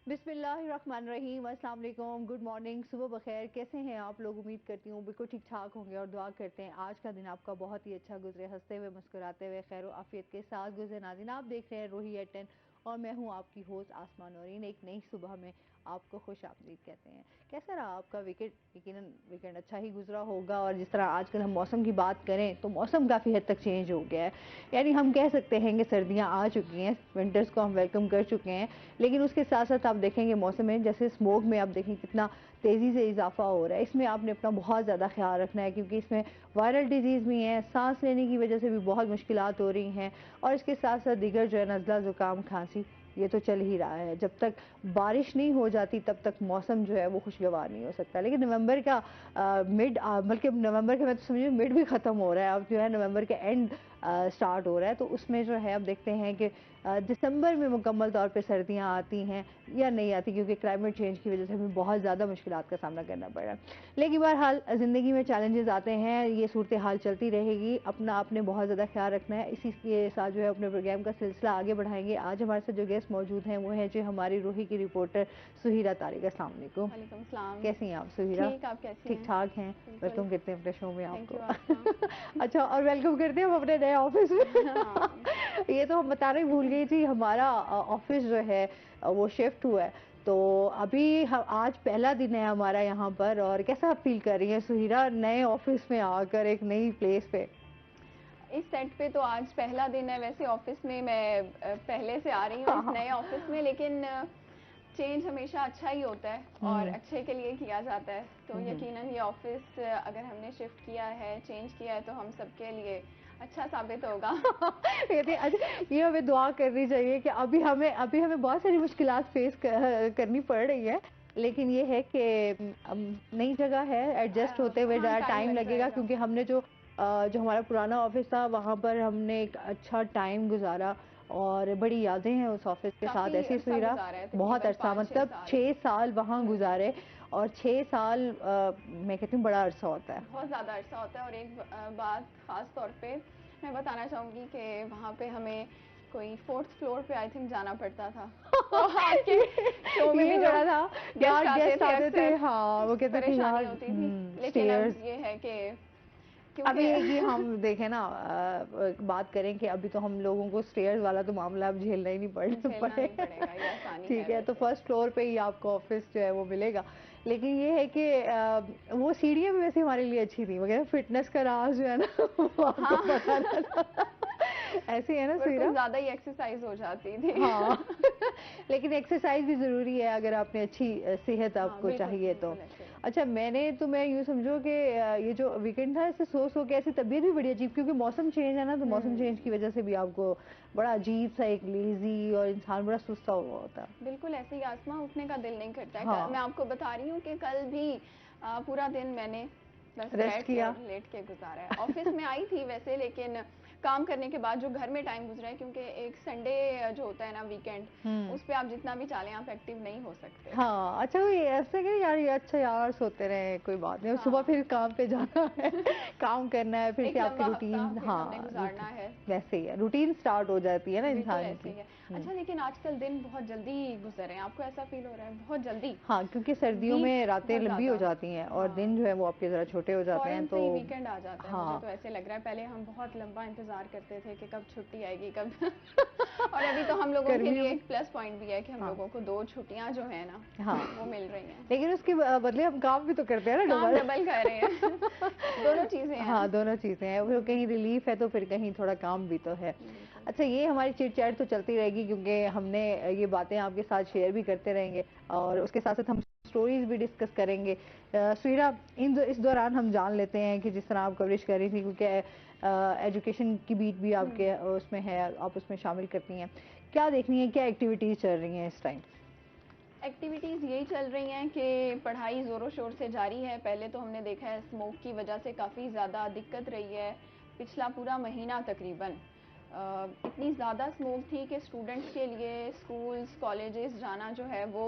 बिस्मिल्लाहिर्रहमानिर्रहीम, अस्सलाम वालेकुम, गुड मॉर्निंग, सुबह बखैर। कैसे हैं आप लोग? उम्मीद करती हूँ बिल्कुल ठीक ठाक होंगे और दुआ करते हैं आज का दिन आपका बहुत ही अच्छा गुजरे, हंसते हुए मुस्कुराते हुए खैर आफियत के साथ गुजरे। नाज़रीन, आप देख रहे हैं रोही एट 10 और मैं हूँ आपकी होस्ट आसमा नौरीन। एक नई सुबह में आपको खुश आमदीद कहते हैं। कैसा रहा आपका वीकेंड? यकीनन वीकेंड अच्छा ही गुजरा होगा। और जिस तरह आजकल हम मौसम की बात करें तो मौसम काफ़ी हद तक चेंज हो गया है। यानी हम कह सकते हैं कि सर्दियाँ आ चुकी हैं, विंटर्स को हम वेलकम कर चुके हैं। लेकिन उसके साथ साथ आप देखेंगे मौसम में जैसे स्मोक में आप देखें कितना तेज़ी से इजाफा हो रहा है। इसमें आपने अपना बहुत ज़्यादा ख्याल रखना है क्योंकि इसमें वायरल डिजीज़ भी हैं, सांस लेने की वजह से भी बहुत मुश्किलात हो रही हैं। और इसके साथ साथ दीगर जो है नज़ला ज़ुकाम खांसी ये तो चल ही रहा है। जब तक बारिश नहीं हो जाती तब तक मौसम जो है वो खुशगवार नहीं हो सकता। लेकिन नवंबर का मिड बल्कि नवंबर का मैं तो समझिए मिड भी ख़त्म हो रहा है, अब जो है नवंबर के एंड स्टार्ट हो रहा है। तो उसमें जो है अब देखते हैं कि दिसंबर में मुकम्मल तौर पे सर्दियाँ आती हैं या नहीं आती, क्योंकि क्लाइमेट चेंज की वजह से हमें बहुत ज़्यादा मुश्किलात का सामना करना पड़ रहा है। लेकिन बहरहाल ज़िंदगी में चैलेंजेस आते हैं, ये सूरत हाल चलती रहेगी। अपना आपने बहुत ज़्यादा ख्याल रखना है। इसी के साथ जो है अपने प्रोग्राम का सिलसिला आगे बढ़ाएंगे। आज हमारे साथ जो गेस्ट मौजूद हैं वो हैं जो हमारी रूही की रिपोर्टर सुहीरा तारिक। अस्सलाम वालेकुम। वालेकुम सलाम। कैसी हैं आप सुहीरा? ठीक, आप कैसी ठीक हैं? ठाक हैं। बिल्कुल। वेलकम करते हैं अपने शो में थैंक आपको। यू आसमा। अच्छा, और वेलकम करते हैं हम अपने नए ऑफिस में। हाँ। ये तो हम बताना ही भूल गई थी, हमारा ऑफिस जो है वो शिफ्ट हुआ है। तो अभी आज पहला दिन है हमारा यहाँ पर। और कैसा आप फील कर रही हैं सुहीरा नए ऑफिस में आकर, एक नई प्लेस पे? इस सेट पे तो आज पहला दिन है। वैसे ऑफिस में मैं पहले से आ रही हूँ इस नए ऑफिस में, लेकिन चेंज हमेशा अच्छा ही होता है और हम्म। अच्छे के लिए किया जाता है। तो हम्म। यकीनन ये ऑफिस अगर हमने शिफ्ट किया है, चेंज किया है, तो हम सबके लिए अच्छा साबित होगा। अच्छा, ये हमें दुआ करनी चाहिए कि अभी हमें बहुत सारी मुश्किलात फेस करनी पड़ रही है। लेकिन ये है कि नई जगह है, एडजस्ट होते हुए हाँ, ज़्यादा टाइम टाइम लग लगेगा, जाएगा। क्योंकि हमने जो हमारा पुराना ऑफिस था वहाँ पर हमने एक अच्छा टाइम गुजारा और बड़ी यादें हैं उस ऑफिस के साथ। काफी ऐसी अरसा सुईरा गुजारा है, बहुत तकरीबन अरसा, 5-6 मतलब साल। 6 साल वहाँ हम्म। गुजारे। और 6 साल मैं कहती हूँ बड़ा अरसा होता है। बहुत ज़्यादा अरसा होता है। और एक बात ख़ास तौर पे मैं बताना चाहूँगी कि वहाँ पे हमें कोई 4th फ्लोर पे आई थिंक जाना पड़ता था। तो आपके शो में भी ये जो बड़ा था यार, गेस्ट आते गेस्ट थे आते थे, अक्सर हाँ वो कहते थे परेशानी यार होती थी। लेकिन अब स्टेयर्स। ये है कि अब क्योंकि ये है कि हम देखें ना, बात करें कि अभी तो हम लोगों को स्टेयर्स वाला तो मामला अब झेलना ही नहीं झेलना नहीं पड़ेगा। पड़ेगा, ये आसानी है ठीक है, तो वैसे। फर्स्ट फ्लोर पे ही आपको ऑफिस जो है वो मिलेगा। लेकिन ये है कि वो सीढ़ियाँ भी वैसे हमारे लिए अच्छी थी, मगर फिटनेस का राज जो है ना वो आपको हाँ। पता था। ऐसे है ना पर कुछ सीरा? ज़्यादा ही एक्सरसाइज हो जाती थी। हाँ। लेकिन एक्सरसाइज भी ज़रूरी है अगर आपने अच्छी सेहत हाँ, आपको बिल्कुल चाहिए तो। बिल्कुल ऐसे। अच्छा, मैं यूँ समझो कि ये जो वीकेंड था इससे सो के ऐसी तबीयत भी बड़ी अजीब, क्योंकि मौसम चेंज है ना, तो मौसम चेंज की हम्म। वजह से भी आपको बड़ा अजीब सा एक लेजी और इंसान बड़ा सुस्ता हुआ होता है। बिल्कुल ऐसे ही आसमां, उठने का दिल नहीं करता है। मैं हाँ। आपको बता रही हूँ कि कल भी पूरा दिन मैंने बस रेस्ट बैठ के किया। और लेट के गुजारा है। ऑफिस में आई थी वैसे, लेकिन काम करने के बाद जो घर में टाइम गुजरा है, क्योंकि एक संडे जो होता है ना, वीकेंड, हम्म। उस पे आप जितना भी चालें आप एक्टिव नहीं हो सकते। हाँ, अच्छा कोई ऐसा कि यार ये अच्छा यार सोते रहे, कोई बात नहीं, अब सुबह हाँ। फिर काम पे जाना है। काम करना है, फिर से एक आपकी लंबा हफ्ता रूटीन, फिर हमने हाँ गुजारना है। वैसे ही है, रूटीन स्टार्ट हो जाती है ना बिल्कुल इंसान ऐसे की। ही है। अच्छा, लेकिन आजकल दिन बहुत जल्दी गुजर रहे हैं, आपको ऐसा फील हो रहा है? बहुत जल्दी। हाँ, क्योंकि सर्दियों वीक में रातें बहुत लंबी हो ज़्यादा। जाती हैं और हाँ, दिन जो है वो आपके ज़रा छोटे हो जाते हैं, फ़ौरन से तो ही वीकेंड आ जाता है, मुझे हाँ। तो ऐसे लग रहा है। पहले हम बहुत लंबा इंतज़ार करते थे कि कब छुट्टी आएगी, कब। और अभी तो हम लोगों के गर्मियों लिए में। एक प्लस पॉइंट भी है कि हम हाँ। लोगों को 2 छुट्टियाँ जो है ना, हाँ, वो मिल रही हैं। लेकिन उसके बदले हम काम भी तो करते हैं ना काम डबल। डबल कर रहे हैं। दोनों चीज़ें हैं। हाँ, दोनों चीज़ें हैं, वो कहीं रिलीफ है तो फिर कहीं थोड़ा काम भी तो है। बिल्कुल। अच्छा, ये हमारी चिट चैट तो चलती रहेगी क्योंकि हमने ये बातें आपके साथ शेयर भी करते रहेंगे और उसके साथ साथ हम स्टोरीज भी डिस्कस करेंगे। सुहीरा, इस दौरान हम जान लेते हैं कि जिस तरह आप कवरेज कर रही थी, क्योंकि एजुकेशन की बीट भी आपके उसमें है, आप उसमें शामिल करती हैं। क्या देखनी है, क्या एक्टिविटीज़ चल रही हैं इस टाइम? एक्टिविटीज़ यही चल रही हैं कि पढ़ाई ज़ोरों शोर से जारी है। पहले तो हमने देखा है स्मोक की वजह से काफ़ी ज़्यादा दिक्कत रही है। पिछला पूरा महीना तकरीबन इतनी ज़्यादा स्मोक थी कि स्टूडेंट्स के लिए स्कूल्स कॉलेजेस जाना जो है वो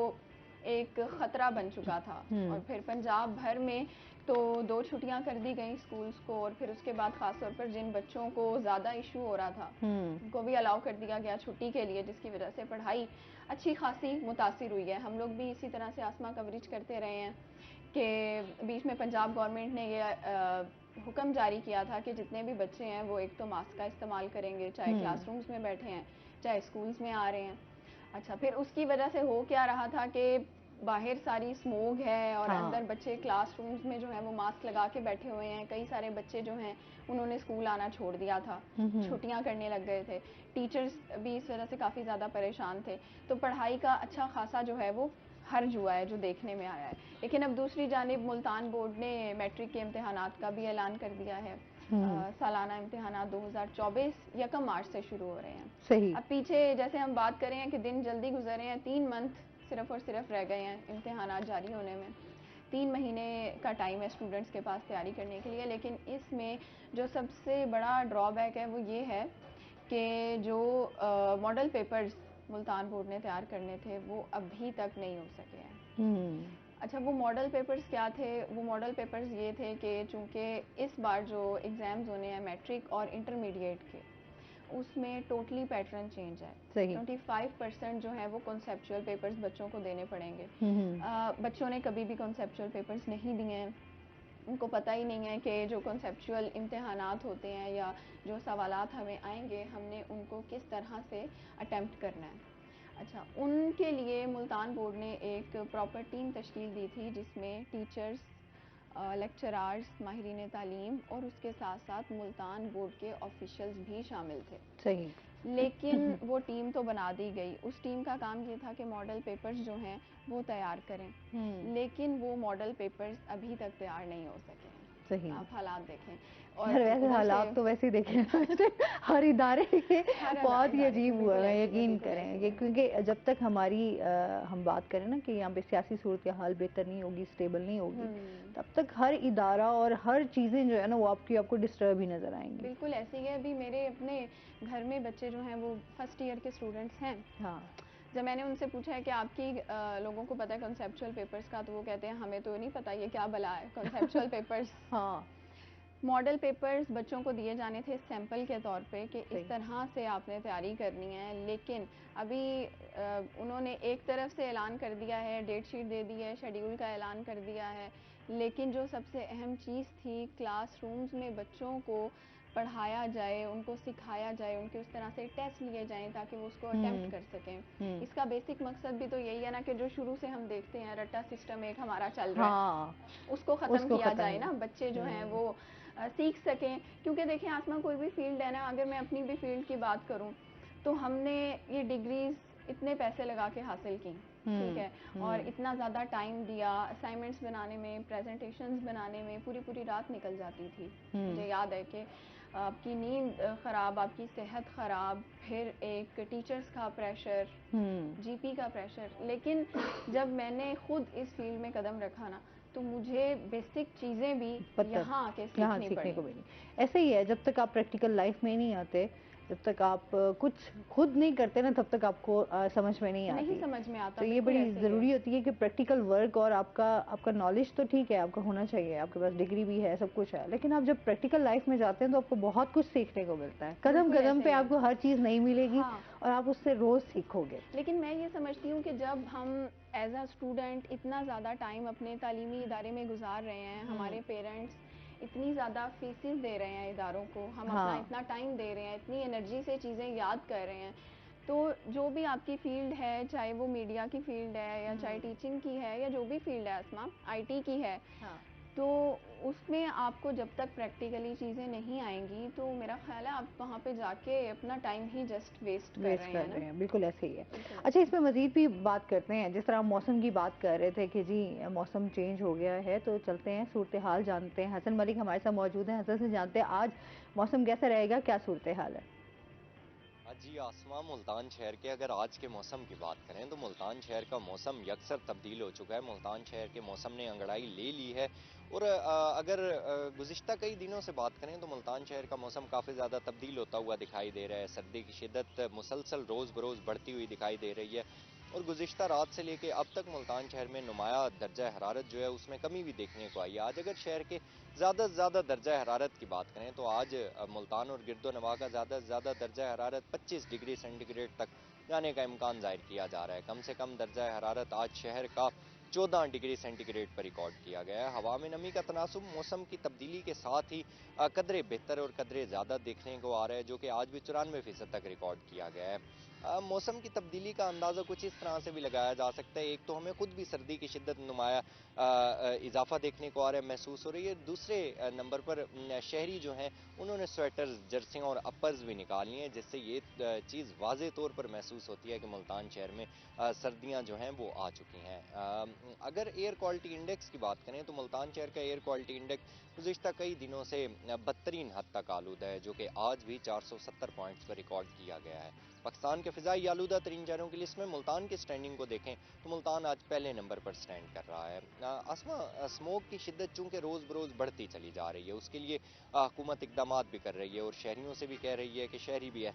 एक खतरा बन चुका था। और फिर पंजाब भर में तो 2 छुट्टियां कर दी गई स्कूल्स को, और फिर उसके बाद खासतौर पर जिन बच्चों को ज़्यादा इशू हो रहा था उनको भी अलाउ कर दिया गया छुट्टी के लिए, जिसकी वजह से पढ़ाई अच्छी खासी मुतासिर हुई है। हम लोग भी इसी तरह से आसमा कवरेज करते रहे हैं कि बीच में पंजाब गवर्नमेंट ने ये हुक्म जारी किया था कि जितने भी बच्चे हैं वो एक तो मास्क का इस्तेमाल करेंगे, चाहे क्लासरूम्स में बैठे हैं चाहे स्कूल्स में आ रहे हैं। अच्छा, फिर उसकी वजह से हो क्या रहा था कि बाहर सारी स्मोग है और अंदर बच्चे क्लासरूम्स में जो है वो मास्क लगा के बैठे हुए हैं। कई सारे बच्चे जो हैं उन्होंने स्कूल आना छोड़ दिया था, छुट्टियां करने लग गए थे। टीचर्स भी इस वजह से काफ़ी ज़्यादा परेशान थे। तो पढ़ाई का अच्छा खासा जो है वो हर्ज हुआ है जो देखने में आया है। लेकिन अब दूसरी जानिब मुल्तान बोर्ड ने मैट्रिक के इम्तिहानात का भी ऐलान कर दिया है। सालाना इम्तिहानात 2024 1 मार्च से शुरू हो रहे हैं। सही। अब पीछे जैसे हम बात करें हैं कि दिन जल्दी गुजरे हैं, 3 मंथ सिर्फ और सिर्फ रह गए हैं इम्तिहानात जारी होने में। 3 महीने का टाइम है स्टूडेंट्स के पास तैयारी करने के लिए। लेकिन इसमें जो सबसे बड़ा ड्रॉबैक है वो ये है कि जो मॉडल पेपर्स मुल्तान बोर्ड ने तैयार करने थे वो अभी तक नहीं हो सके हैं। अच्छा, वो मॉडल पेपर्स क्या थे? वो मॉडल पेपर्स ये थे कि चूँकि इस बार जो एग्ज़ाम्स होने हैं मैट्रिक और इंटरमीडिएट के, उसमें टोटली पैटर्न चेंज है। 25% जो है वो कॉन्सेप्चुअल पेपर्स बच्चों को देने पड़ेंगे। बच्चों ने कभी भी कॉन्सेप्चुअल पेपर्स नहीं दिए हैं, उनको पता ही नहीं है कि जो कॉन्सेप्चुअल इम्तिहानात होते हैं या जो सवालात हमें आएंगे हमने उनको किस तरह से अटेम्प्ट करना है। अच्छा, उनके लिए मुल्तान बोर्ड ने एक प्रॉपर टीम तश्कील दी थी जिसमें टीचर्स, लेक्चरार्स, माहिरीन तालीम और उसके साथ साथ मुल्तान बोर्ड के ऑफिशियल्स भी शामिल थे। सही। लेकिन वो टीम तो बना दी गई। उस टीम का काम ये था कि मॉडल पेपर्स जो हैं वो तैयार करें, लेकिन वो मॉडल पेपर्स अभी तक तैयार नहीं हो सके हैं। सही। आप हालात देखें। और यार वैसे हालात तो वैसे ही देखे हर इदारे के बहुत ही अजीब हुआ है, यकीन करें। क्योंकि जब तक हमारी हम बात करें ना कि यहाँ पे सियासी सूरत हाल बेहतर नहीं होगी, स्टेबल नहीं होगी, तब तक हर इदारा और हर चीज़ें जो है ना वो आपको डिस्टर्ब ही नज़र आएंगी। बिल्कुल ऐसे ही है। अभी मेरे अपने घर में बच्चे जो हैं वो फर्स्ट ईयर के स्टूडेंट्स हैं। हाँ, जब मैंने उनसे पूछा है कि आपकी लोगों को पता है कॉन्सेप्चुअल पेपर्स का, तो वो कहते हैं हमें तो नहीं पता ये क्या बला है कॉन्सेप्चुअल पेपर्स। हाँ, मॉडल पेपर्स बच्चों को दिए जाने थे सैंपल के तौर पे कि इस तरह से आपने तैयारी करनी है। लेकिन अभी उन्होंने एक तरफ से ऐलान कर दिया है, डेट शीट दे दी है, शेड्यूल का ऐलान कर दिया है, लेकिन जो सबसे अहम चीज़ थी क्लासरूम्स में बच्चों को पढ़ाया जाए, उनको सिखाया जाए, उनके उस तरह से टेस्ट लिए जाएं ताकि वो उसको अटेम्प्ट कर सकें। इसका बेसिक मकसद भी तो यही है ना कि जो शुरू से हम देखते हैं रट्टा सिस्टम एक हमारा चल रहा है, उसको ख़त्म किया जाए ना, बच्चे जो हैं वो सीख सकें। क्योंकि देखिए आसमा, कोई भी फील्ड है ना, अगर मैं अपनी भी फील्ड की बात करूं तो हमने ये डिग्रीज इतने पैसे लगा के हासिल की, ठीक है, और इतना ज़्यादा टाइम दिया असाइनमेंट्स बनाने में, प्रेजेंटेशंस बनाने में, पूरी पूरी रात निकल जाती थी। मुझे याद है कि आपकी नींद ख़राब, आपकी सेहत ख़राब, फिर एक टीचर्स का प्रेशर, जीपी का प्रेशर। लेकिन जब मैंने खुद इस फील्ड में कदम रखा ना, तो मुझे बेसिक चीज़ें भी यहाँ आके सीखनी को मिली। ऐसे ही है, जब तक आप प्रैक्टिकल लाइफ में नहीं आते, जब तक आप कुछ खुद नहीं करते ना, तब तक आपको समझ में नहीं आती, नहीं समझ में आता। तो ये बड़ी ज़रूरी होती है कि प्रैक्टिकल वर्क और आपका नॉलेज तो ठीक है, आपका होना चाहिए, आपके पास डिग्री भी है, सब कुछ है, लेकिन आप जब प्रैक्टिकल लाइफ में जाते हैं तो आपको बहुत कुछ सीखने को मिलता है। कदम कदम पे आपको हर चीज़ नहीं मिलेगी और आप उससे रोज़ सीखोगे। लेकिन मैं ये समझती हूँ कि जब हम एज अ स्टूडेंट इतना ज़्यादा टाइम अपने तालीमी इदारे में गुजार रहे हैं, हमारे पेरेंट्स इतनी ज़्यादा फीसिस दे रहे हैं इदारों को, हम अपना इतना टाइम दे रहे हैं, इतनी एनर्जी से चीज़ें याद कर रहे हैं, तो जो भी आपकी फील्ड है, चाहे वो मीडिया की फील्ड है या चाहे टीचिंग की है या जो भी फील्ड है, आसमा आईटी की है, तो उसमें आपको जब तक प्रैक्टिकली चीज़ें नहीं आएंगी तो मेरा ख्याल है आप वहाँ पे जाके अपना टाइम ही जस्ट वेस्ट कर रहे हैं। बिल्कुल ऐसे ही है। अच्छा, इसमें मज़ीद भी बात करते हैं, जिस तरह मौसम की बात कर रहे थे कि जी मौसम चेंज हो गया है, तो चलते हैं सूरत हाल जानते हैं। हसन मलिक हमारे साथ मौजूद हैं, हसन से जानते हैं आज मौसम कैसा रहेगा, क्या सूरत हाल है? जी आसमा, मुल्तान शहर के अगर आज के मौसम की बात करें तो मुल्तान शहर का मौसम यकसर तब्दील हो चुका है। मुल्तान शहर के मौसम ने अंगड़ाई ले ली है और अगर गुज़िश्ता कई दिनों से बात करें तो मुल्तान शहर का मौसम काफ़ी ज़्यादा तब्दील होता हुआ दिखाई दे रहा है। सर्दी की शिद्दत मुसलसल रोज़ बरोज़ बढ़ती हुई दिखाई दे रही है। और गुज़िश्ता रात से लेके अब तक मुल्तान शहर में नुमाया दर्जा हरारत जो है उसमें कमी भी देखने को आई है। आज अगर शहर के ज़्यादा से ज़्यादा दर्जा हरारत की बात करें तो आज मुल्तान और गिरदो नवाह का ज़्यादा से ज़्यादा दर्जा हरारत 25 डिग्री सेंटीग्रेड तक जाने का इम्कान ज़ाहिर किया जा रहा है। कम से कम दर्जा हरारत आज शहर का 14 डिग्री सेंटीग्रेड पर रिकॉर्ड किया गया है। हवा में नमी का तनासुब मौसम की तब्दीली के साथ ही कदरे बेहतर और कदरे ज़्यादा देखने को आ रहा है, जो कि आज भी 94% तक रिकॉर्ड किया गया है। मौसम की तब्दीली का अंदाज़ा कुछ इस तरह से भी लगाया जा सकता है। एक तो हमें खुद भी सर्दी की शिद्दत नुमाया इजाफा देखने को आ रहा है, महसूस हो रही है। दूसरे नंबर पर शहरी जो हैं उन्होंने स्वेटर्स, जर्सियाँ और अपर्स भी निकाली हैं, जिससे ये चीज़ वाज़े तौर पर महसूस होती है कि मुल्तान शहर में सर्दियाँ जो हैं वो आ चुकी हैं। अगर एयर क्वालिटी इंडेक्स की बात करें तो मुल्तान शहर का एयर क्वालिटी इंडेक्स गुज़िश्ता कई दिनों से बदतरीन हद तक आलूदा है, जो कि आज भी 470 पॉइंट्स पर रिकॉर्ड किया गया है। पाकिस्तान के फ़िज़ाई आलूदा तरीन शहरों की लिस्ट में मुल्तान की स्टैंडिंग को देखें तो मुल्तान आज पहले नंबर पर स्टैंड कर रहा है। आसमा स्मोक की शिद्दत चूँकि रोज़ बरोज़ बढ़ती चली जा रही है, उसके लिए हुकूमत इकदाम भी कर रही है और शहरियों से भी कह रही है कि शहरी भी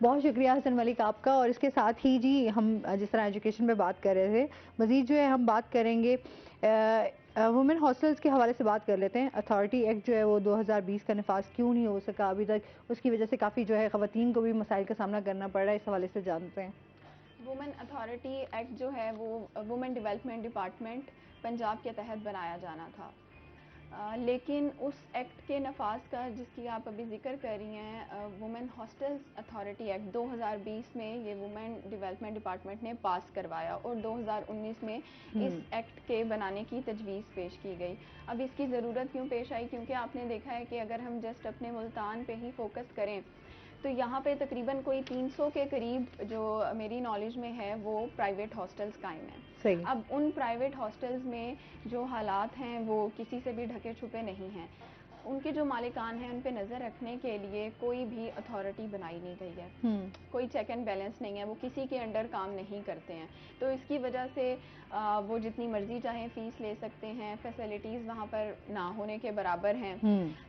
बहुत शुक्रिया हसन मलिक आपका। और इसके साथ ही जी हम जिस तरह एजुकेशन पे बात कर रहे थे, मज़ीद जो है हम बात करेंगे वुमेन हॉस्टल्स के हवाले से बात कर लेते हैं। अथॉरिटी एक्ट जो है वो 2020 का नफाज क्यों नहीं हो सका अभी तक, उसकी वजह से काफ़ी जो है ख़वातीन को भी मसाइल का सामना करना पड़ रहा है, इस हवाले से जानते हैं। वुमेन अथॉरिटी एक्ट जो है वो वुमेन डेवलपमेंट डिपार्टमेंट पंजाब के तहत बनाया जाना था। लेकिन उस एक्ट के नफाज का जिसकी आप अभी जिक्र कर रही हैं, वुमेन हॉस्टल्स अथॉरिटी एक्ट 2020 में ये वुमेन डेवलपमेंट डिपार्टमेंट ने पास करवाया और 2019 में इस एक्ट के बनाने की तजवीज़ पेश की गई। अब इसकी ज़रूरत क्यों पेश आई? क्योंकि आपने देखा है कि अगर हम जस्ट अपने मुल्तान पे ही फोकस करें तो यहाँ पे तकरीबन कोई 300 के करीब जो मेरी नॉलेज में है वो प्राइवेट हॉस्टल्स कायम हैं। सही। अब उन प्राइवेट हॉस्टल्स में जो हालात हैं वो किसी से भी ढके छुपे नहीं हैं। उनके जो मालिकान हैं उन पे नज़र रखने के लिए कोई भी अथॉरिटी बनाई नहीं गई है, कोई चेक एंड बैलेंस नहीं है, वो किसी के अंडर काम नहीं करते हैं। तो इसकी वजह से वो जितनी मर्जी चाहें फ़ीस ले सकते हैं, फैसिलिटीज़ वहाँ पर ना होने के बराबर हैं।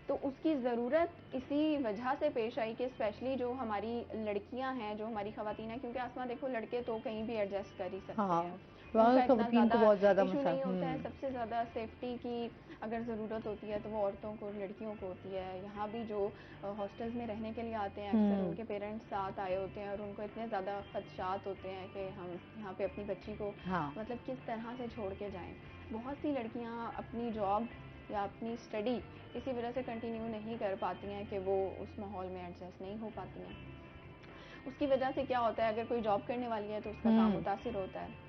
तो उसकी ज़रूरत इसी वजह से पेश आई कि स्पेशली जो हमारी लड़कियां हैं, जो हमारी ख़वातीन हैं, क्योंकि आसमा देखो लड़के तो कहीं भी एडजस्ट कर ही सकते हैं, उनका इतना ज़्यादा इशू नहीं होता है। सबसे ज़्यादा सेफ्टी की अगर ज़रूरत होती है तो वो औरतों को, लड़कियों को होती है। यहाँ भी जो हॉस्टल्स में रहने के लिए आते हैं अक्सर उनके पेरेंट्स साथ आए होते हैं और उनको इतने ज़्यादा खदशात होते हैं कि हम यहाँ पे अपनी बच्ची को मतलब किस तरह से छोड़ के जाएं। बहुत सी लड़कियाँ अपनी जॉब या अपनी स्टडी इसी वजह से कंटिन्यू नहीं कर पाती हैं कि वो उस माहौल में एडजस्ट नहीं हो पाती हैं। उसकी वजह से क्या होता है, अगर कोई जॉब करने वाली है तो उसका काम मुतासिर होता है,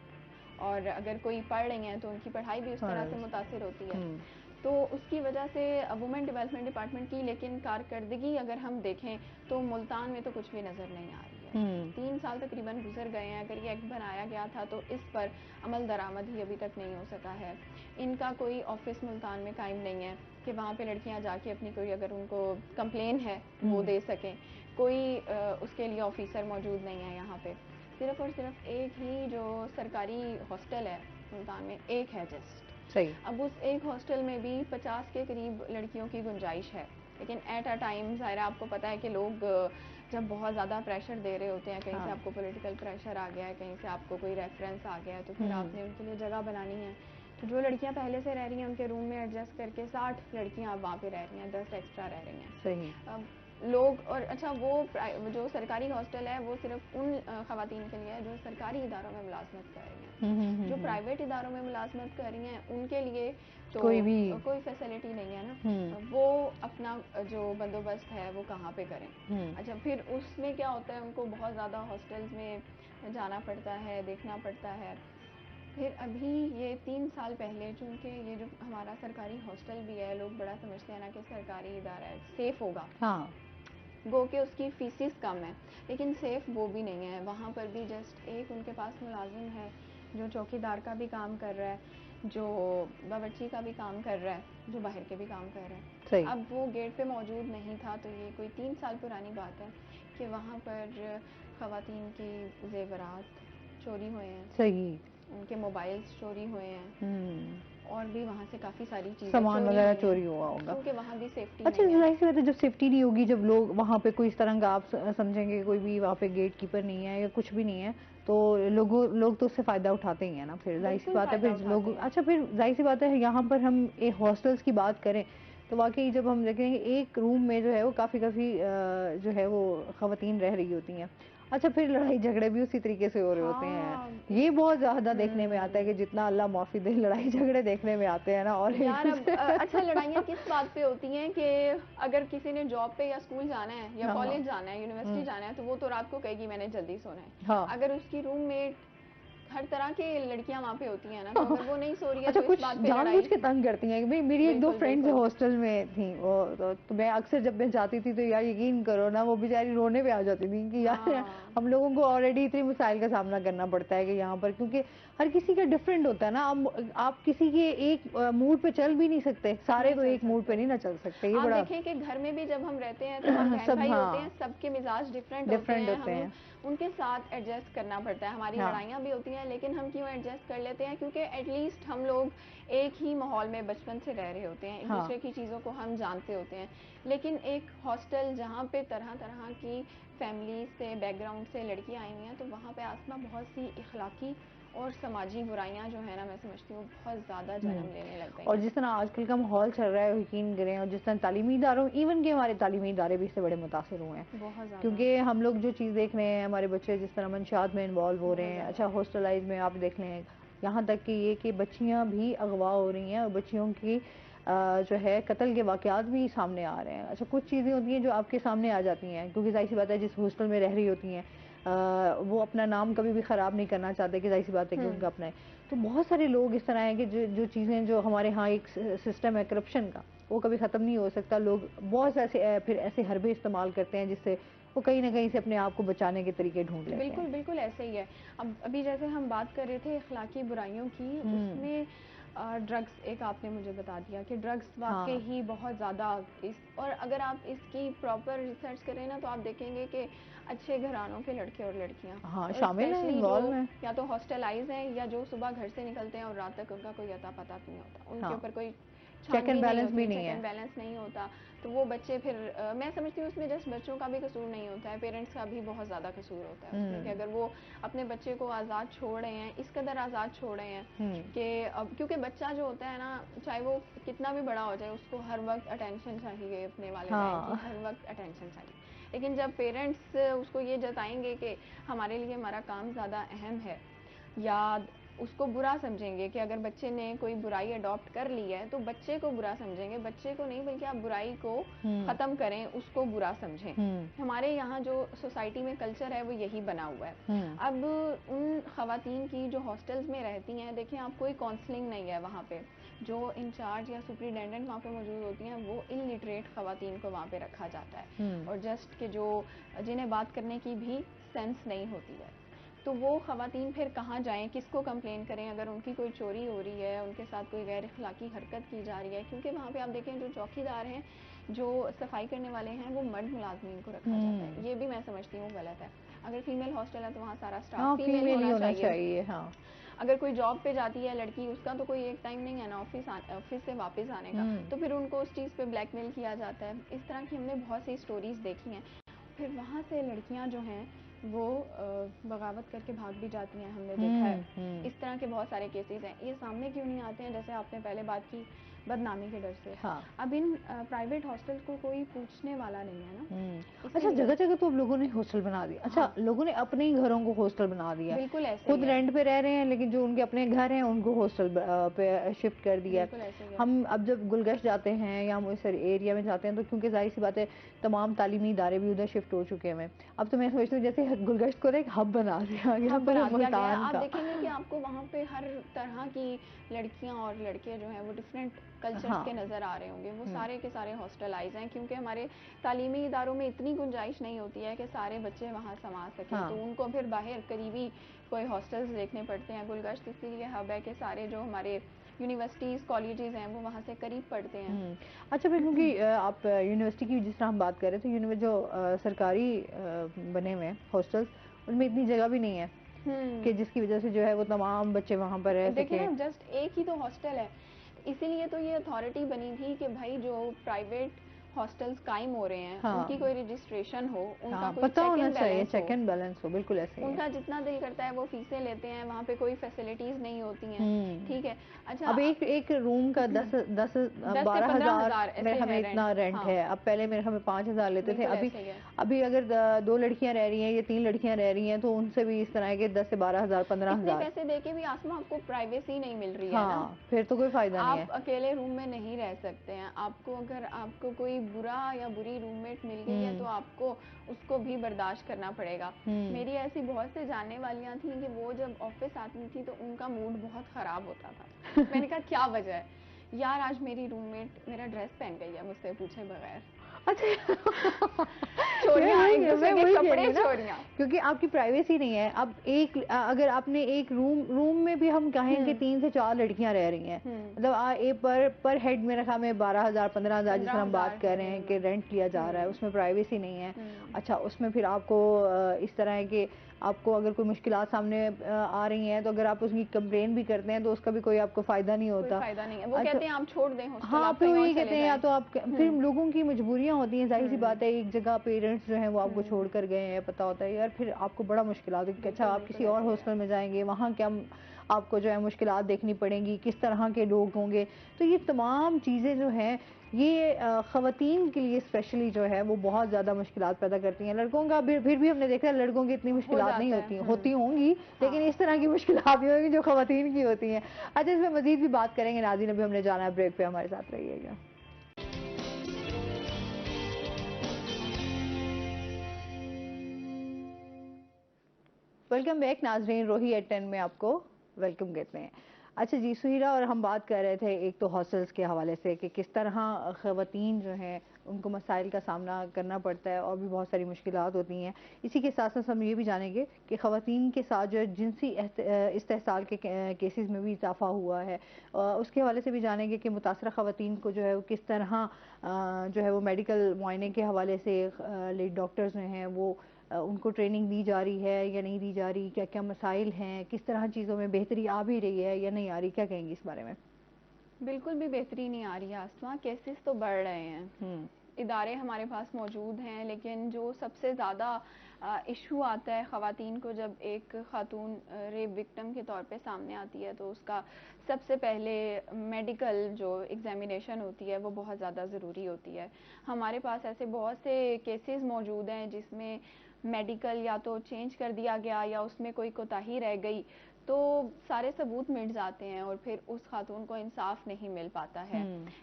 और अगर कोई पढ़ रही हैं तो उनकी पढ़ाई भी उस तरह से मुतासिर होती है। तो उसकी वजह से वुमेन डेवलपमेंट डिपार्टमेंट की लेकिन कारकर्दगी अगर हम देखें तो मुल्तान में तो कुछ भी नज़र नहीं आ रही है। 3 साल तकरीबन गुजर गए हैं। अगर ये एक्ट बनाया गया था तो इस पर अमल दरामद ही अभी तक नहीं हो सका है। इनका कोई ऑफिस मुल्तान में कायम नहीं है कि वहाँ पे लड़कियाँ जाके अपनी कोई अगर उनको कंप्लेन है वो दे सकें। कोई उसके लिए ऑफिसर मौजूद नहीं है यहाँ पे। सिर्फ और सिर्फ एक ही जो सरकारी हॉस्टल है मुल्तान में, एक है जस्ट। सही। अब उस एक हॉस्टल में भी 50 के करीब लड़कियों की गुंजाइश है, लेकिन एट अ टाइम ज़ाहिर आपको पता है कि लोग जब बहुत ज़्यादा प्रेशर दे रहे होते हैं, कहीं से आपको पॉलिटिकल प्रेशर आ गया है, कहीं से आपको कोई रेफरेंस आ गया है, तो फिर आपने उनके लिए जगह बनानी है। तो जो लड़कियां पहले से रह रही हैं उनके रूम में एडजस्ट करके 60 लड़कियां अब वहाँ पे रह रही हैं, 10 एक्स्ट्रा रह रही हैं। सही। अब लोग, और अच्छा वो जो सरकारी हॉस्टल है वो सिर्फ उन ख़वातीन के लिए है जो सरकारी इदारों में मुलाजमत कर रही हैं। जो प्राइवेट इदारों में मुलाजमत कर रही हैं उनके लिए तो कोई फैसिलिटी नहीं है ना। वो अपना जो बंदोबस्त है वो कहाँ पे करें। अच्छा, फिर उसमें क्या होता है, उनको बहुत ज़्यादा हॉस्टल्स में जाना पड़ता है, देखना पड़ता है। फिर अभी ये 3 साल पहले, चूँकि ये जो हमारा सरकारी हॉस्टल भी है, लोग बड़ा समझते हैं ना कि सरकारी इदारा है, सेफ़ होगा, गो के उसकी फीसिस कम है, लेकिन सेफ़ वो भी नहीं है। वहाँ पर भी जस्ट एक उनके पास मुलाजिम है जो चौकीदार का भी काम कर रहा है, जो बावर्ची का भी काम कर रहा है, जो बाहर के भी काम कर रहा है। अब वो गेट पे मौजूद नहीं था, तो ये कोई 3 साल पुरानी बात है कि वहाँ पर ख़वातीन की ज़ेवरात चोरी हुए हैं। सही। उनके मोबाइल्स चोरी हुए हैं और भी वहाँ से काफ़ी सारी चीज़ें सामान वगैरह चोरी हुआ होगा, क्योंकि वहाँ भी सेफ्टी अच्छा नहीं है। जाहिर सी बात है, जब सेफ्टी नहीं होगी, जब लोग वहाँ पे कोई इस तरह का आप समझेंगे कोई भी वहाँ पे गेट कीपर नहीं है या कुछ भी नहीं है, तो लोग तो उससे फ़ायदा उठाते ही हैं ना, फिर जाहिर सी बात है फिर लोग, अच्छा फिर जाहिर सी बात है यहाँ पर हम एक हॉस्टल्स की बात करें तो वाकई जब हम देखेंगे एक रूम में जो है वो काफ़ी जो है वो ख़वातीन रह रही होती हैं, अच्छा फिर लड़ाई झगड़े भी उसी तरीके से हो रहे होते हैं, ये बहुत ज़्यादा देखने में आता है कि जितना अल्लाह माफ़ी दे लड़ाई झगड़े देखने में आते हैं ना। और यार अब अच्छा लड़ाइयाँ किस बात पे होती हैं कि अगर किसी ने जॉब पे या स्कूल जाना है या कॉलेज जाना है, यूनिवर्सिटी जाना है, तो वो तो रात को कहेगी मैंने जल्दी सोना है। हाँ। अगर उसकी रूममेट, हर तरह की लड़कियां वहाँ पे होती हैं ना, तो अगर वो नहीं सो रही है अच्छा तो कुछ इस बात पे जानबूझ के तंग करती हैं। मेरी एक दो फ्रेंड्स हॉस्टल में थी, वो तो मैं अक्सर जब मैं जाती थी तो यार यकीन करो ना वो बेचारी रोने पे आ जाती थी कि यार हम लोगों को ऑलरेडी इतनी मसाइल का सामना करना पड़ता है कि यहाँ पर, क्योंकि हर किसी का डिफरेंट होता है ना, आप किसी के एक मूड पे चल भी नहीं सकते, सारे तो एक मूड पे नहीं ना चल सकते। ये बड़ा देखें कि घर में भी जब हम रहते हैं तो हम बहन भाई होते हैं, सबके मिजाज डिफरेंट होते हैं, हम उनके साथ एडजस्ट करना पड़ता है, हमारी लड़ाइयाँ भी होती हैं, लेकिन हम क्यों एडजस्ट कर लेते हैं, क्योंकि एटलीस्ट हम लोग एक ही माहौल में बचपन से रह रहे होते हैं, एक दूसरे की चीज़ों को हम जानते होते हैं। लेकिन एक हॉस्टल जहाँ पे तरह तरह की फैमिली से, बैकग्राउंड से लड़कियाँ आई हुई हैं, तो वहाँ पे आसमा बहुत सी इखलाकी और समाजी बुराइयां जो है ना, मैं समझती हूँ बहुत ज़्यादा जन्म लेने लग गई। और जिस तरह आजकल का माहौल चल रहा है, यकीन करें, और जिस तरह तालीमी इदारों, इवन के हमारे तालीमी इदारे भी इससे बड़े मुतासिर हुए हैं, बहुत ज़्यादा, क्योंकि हम लोग जो चीज़ देख रहे हैं, हमारे बच्चे जिस तरह मंशात में इन्वॉल्व हो रहे हैं, अच्छा हॉस्टलाइज में आप देख लें, यहाँ तक कि ये कि बच्चियाँ भी अगवा हो रही हैं और बच्चियों की जो है कत्ल के वाक़यात भी सामने आ रहे हैं। अच्छा कुछ चीज़ें होती हैं जो आपके सामने आ जाती हैं, क्योंकि ज़ाहिर सी बात है जिस हॉस्टल में रह रही होती हैं वो अपना नाम कभी भी ख़राब नहीं करना चाहते कि ज़ाहिर सी बात है कि उनका अपना है। तो बहुत सारे लोग इस तरह हैं कि जो चीज़ें, जो हमारे यहाँ एक सिस्टम है करप्शन का, वो कभी ख़त्म नहीं हो सकता। लोग बहुत ऐसे फिर ऐसे हरबे इस्तेमाल करते हैं जिससे वो कहीं ना कहीं से अपने आप को बचाने के तरीके ढूंढ लेते हैं। बिल्कुल बिल्कुल ऐसे ही है। अब अभी जैसे हम बात कर रहे थे अखलाकी बुराइयों की, उसमें ड्रग्स एक आपने मुझे बता दिया कि ड्रग्स वाकई ही बहुत ज़्यादा और अगर आप इसकी प्रॉपर रिसर्च करें ना, तो आप देखेंगे कि अच्छे घरानों के लड़के और लड़कियां शामिल हैं इन्वॉल्व हैं, या तो हॉस्टलाइज हैं या जो सुबह घर से निकलते हैं और रात तक उनका कोई अता पता नहीं होता, उनके ऊपर कोई चेक एंड बैलेंस भी नहीं है, चेक एंड बैलेंस नहीं होता, तो वो बच्चे फिर मैं समझती हूँ उसमें जस्ट बच्चों का भी कसूर नहीं होता है, पेरेंट्स का भी बहुत ज़्यादा कसूर होता है उसमें, कि अगर वो अपने बच्चे को आज़ाद छोड़ रहे हैं, इस कदर आज़ाद छोड़ रहे हैं कि अब क्योंकि बच्चा जो होता है ना, चाहे वो कितना भी बड़ा हो जाए, उसको हर वक्त अटेंशन चाहिए अपने वालिदैन की, हर वक्त अटेंशन चाहिए। लेकिन जब पेरेंट्स उसको ये जताएंगे कि हमारे लिए हमारा काम ज़्यादा अहम है, या उसको बुरा समझेंगे कि अगर बच्चे ने कोई बुराई अडॉप्ट कर ली है तो बच्चे को बुरा समझेंगे, बच्चे को नहीं बल्कि आप बुराई को ख़त्म करें, उसको बुरा समझें। हमारे यहाँ जो सोसाइटी में कल्चर है वो यही बना हुआ है। अब उन ख़वातीन की जो हॉस्टल्स में रहती हैं, देखें आप कोई काउंसलिंग नहीं है वहाँ पे, जो इंचार्ज या सुपरिटेंडेंट वहाँ पे मौजूद होती हैं वो इलिटरेट ख़वातीन को वहाँ पे रखा जाता है, और जस्ट के जो जिन्हें बात करने की भी सेंस नहीं होती है, तो वो ख़वातीन फिर कहाँ जाएं, किसको कंप्लेन करें अगर उनकी कोई चोरी हो रही है, उनके साथ कोई गैर अखलाकी हरकत की जा रही है, क्योंकि वहाँ पे आप देखें जो चौकीदार हैं, जो सफाई करने वाले हैं, वो मर्द मुलाजमीन को रखा जाता है, ये भी मैं समझती हूँ गलत है। अगर फीमेल हॉस्टल है तो वहाँ सारा स्टाफ फीमेल होना चाहिए। अगर कोई जॉब पे जाती है लड़की, उसका तो कोई एक टाइम नहीं है ना ऑफिस से वापस आने का, तो फिर उनको उस चीज़ पे ब्लैकमेल किया जाता है। इस तरह की हमने बहुत सी स्टोरीज देखी हैं। फिर वहाँ से लड़कियाँ जो हैं वो बगावत करके भाग भी जाती हैं, हमने देखा है। इस तरह के बहुत सारे केसेस हैं, ये सामने क्यों नहीं आते हैं? जैसे आपने पहले बात की बदनामी के डर से। अब इन प्राइवेट हॉस्टल को कोई पूछने वाला नहीं है ना। अच्छा जगह जगह तो अब लोगों ने हॉस्टल बना दिया। अच्छा लोगों ने अपने ही घरों को हॉस्टल बना दिया, बिल्कुल ऐसे खुद रेंट पे रह रहे हैं, लेकिन जो उनके अपने घर हैं उनको हॉस्टल पे शिफ्ट कर दिया है। हम अब जब गुलगश्त जाते हैं या मुयसर एरिया में जाते हैं, तो क्योंकि जाहिर सी बात है तमाम तालीमी इदारे भी उधर शिफ्ट हो चुके हैं। अब तो मैं सोचती हूँ जैसे गुलगश्त को एक हब बना दिया गया, आप देखेंगे कि आपको वहाँ पे हर तरह की लड़कियाँ और लड़के जो हैं वो डिफरेंट कल्चर्स के नज़र आ रहे होंगे। वो सारे के सारे हॉस्टलाइज हैं, क्योंकि हमारे तालीमी इदारों में इतनी गुंजाइश नहीं होती है कि सारे बच्चे वहाँ समा सकें, तो उनको फिर बाहर करीबी कोई हॉस्टल्स देखने पड़ते हैं। गुलगश्त इसीलिए हब है कि सारे जो हमारे यूनिवर्सिटीज़ कॉलेजेस हैं वो वहाँ से करीब पड़ते हैं। अच्छा फिर क्योंकि आप यूनिवर्सिटी की जिस तरह हम बात कर रहे थे, जो सरकारी बने हुए हैं हॉस्टल्स, उनमें इतनी जगह भी नहीं है, कि जिसकी वजह से जो है वो तमाम बच्चे वहाँ पर रह देखिए सके। ना, जस्ट एक ही तो हॉस्टल है, इसीलिए तो ये अथॉरिटी बनी थी कि भाई जो प्राइवेट हॉस्टल्स कायम हो रहे हैं, हाँ उनकी कोई रजिस्ट्रेशन हो, उनका हाँ, कोई पता चेक होना एंड चाहिए, बैलेंस चेक हो। एंड बैलेंस हो, बिल्कुल ऐसे ही है। उनका जितना दिल करता है वो फीसें लेते हैं, वहाँ पे कोई फैसिलिटीज नहीं होती हैं, ठीक है। अच्छा, अब एक एक रूम का 10 10 10 से 12,000 15,000 मेरे ऐसे हमें है इतना रेंट। रेंट हाँ, है। अब पहले मेरे हमें 5,000 लेते थे। बिल्कुल अभी ऐसे ही है। अभी अगर 2 लड़कियां रह रही हैं या 3 लड़कियां रह रही हैं तो उनसे भी इस तरह के 10 से 12,000 इतने 15,000। पैसे देके भी आसमा आपको प्राइवेसी नहीं मिल रही है ना। हाँ, फिर तो कोई फायदा नहीं आप है। अकेले रूम में नहीं रह सकते हैं। आपको अगर आपको कोई बुरा या बुरी रूममेट मिल गई है तो आपको उसको भी बर्दाश्त करना पड़ेगा। मेरी ऐसी बहुत से जानने वालियां थी कि वो जब ऑफिस आती थी तो उनका मूड बहुत ख़राब होता था। मैंने कहा क्या वजह है? यार आज मेरी रूममेट मेरा ड्रेस पहन गई है मुझसे पूछे बगैर। अच्छा। चोरियां, एक दूसरे के कपड़े ना, चोरियां। क्योंकि आपकी प्राइवेसी नहीं है। अब अगर आपने एक रूम में भी हम कहें कि 3 से 4 लड़कियां रह रही हैं, मतलब पर हेड मेरे ख्याल में 12,000 15,000 जिस तरह हम बात 15,000 कर है रहे हैं कि मिनिमम। रेंट लिया जा रहा है, उसमें प्राइवेसी नहीं है। अच्छा, उसमें फिर आपको इस तरह है कि आपको अगर कोई मुश्किलात सामने आ रही हैं तो अगर आप उसकी कंप्लेन भी करते हैं तो उसका भी कोई आपको फायदा नहीं कोई होता। फायदा नहीं है। वो अच्छा, कहते हैं आप छोड़ दें हॉस्टल, हाँ, आप फिर वो कहीं और ये कहते चले हैं या जाएं। तो आप फिर लोगों की मजबूरियां होती हैं, जाहिर सी बात है। एक जगह पेरेंट्स जो हैं वो आपको छोड़ कर गए हैं, पता होता है यार, फिर आपको बड़ा मुश्किलात होगी कि अच्छा बिल्कुल आप किसी बिल्कुल और ऐसे ही है। हॉस्टल में जाएंगे, वहाँ क्या आपको जो है मुश्किलात देखनी पड़ेंगी, किस तरह के लोग होंगे। तो ये तमाम चीज़ें जो हैं ये ख़वातीन के लिए स्पेशली जो है वो बहुत ज़्यादा मुश्किलात पैदा करती हैं। लड़कों का फिर भी हमने देखा है लड़कों की इतनी हो मुश्किलात नहीं जाता होती, है। होती होंगी, लेकिन इस तरह की मुश्किलात नहीं होगी जो ख़वातीन की होती हैं। अच्छा, इसमें मज़ीद भी बात करेंगे। नाज़रीन, अभी हमने जाना है ब्रेक पे, हमारे साथ रहिएगा। वेलकम बैक नाजरीन, रोही एट 10 में आपको वेलकम कहते हैं। अच्छा जी, सुहीरा और हम बात कर रहे थे एक तो हॉस्टल्स के हवाले से कि किस तरह ख़वातीन जो हैं उनको मसाइल का सामना करना पड़ता है और भी बहुत सारी मुश्किलात होती हैं। इसी के साथ साथ हम ये भी जानेंगे कि ख़वातीन के साथ जो जिनसी इस्तेहसाल के केसेस में भी इजाफा हुआ है, उसके हवाले से भी जानेंगे कि मुतासरा ख़वातीन को जो है वो किस तरह जो है वो मेडिकल मुआयने के हवाले से लेडी डॉक्टर्स जो हैं वो उनको ट्रेनिंग दी जा रही है या नहीं दी जा रही, क्या क्या मसाइल हैं, किस तरह चीज़ों में बेहतरी आ भी रही है या नहीं आ रही, क्या कहेंगी इस बारे में? बिल्कुल भी बेहतरी नहीं आ रही है आसमा, केसेस तो बढ़ रहे हैं। इदारे हमारे पास मौजूद हैं, लेकिन जो सबसे ज़्यादा इशू आता है ख़वातीन को जब एक ख़ातून रेप विक्टिम के तौर पे सामने आती है, तो उसका सबसे पहले मेडिकल जो एग्ज़ामिनेशन होती है वो बहुत ज़्यादा ज़रूरी होती है। हमारे पास ऐसे बहुत से केसेस मौजूद हैं जिसमें मेडिकल या तो चेंज कर दिया गया या उसमें कोई कोताही रह गई, तो सारे सबूत मिट जाते हैं और फिर उस खातून को इंसाफ नहीं मिल पाता है।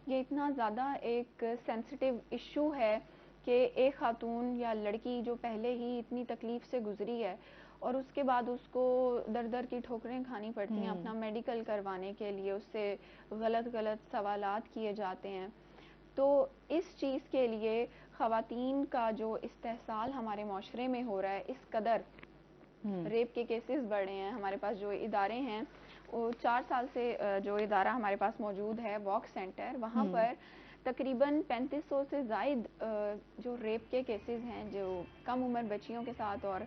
ये इतना ज़्यादा एक सेंसिटिव इशू है कि एक खातून या लड़की जो पहले ही इतनी तकलीफ से गुजरी है और उसके बाद उसको दर दर की ठोकरें खानी पड़ती हैं अपना मेडिकल करवाने के लिए, उससे गलत गलत सवालात किए जाते हैं। तो इस चीज़ के लिए ख़वातीन का जो इस्तेहसाल हमारे माशरे में हो रहा है, इस कदर रेप के केसेस बढ़े हैं। हमारे पास जो इदारे हैं वो 4 साल से जो इदारा हमारे पास मौजूद है वॉक सेंटर, वहाँ पर तकरीबन 3500 से ज़ायद जो रेप के केसेस हैं जो कम उम्र बच्चियों के साथ और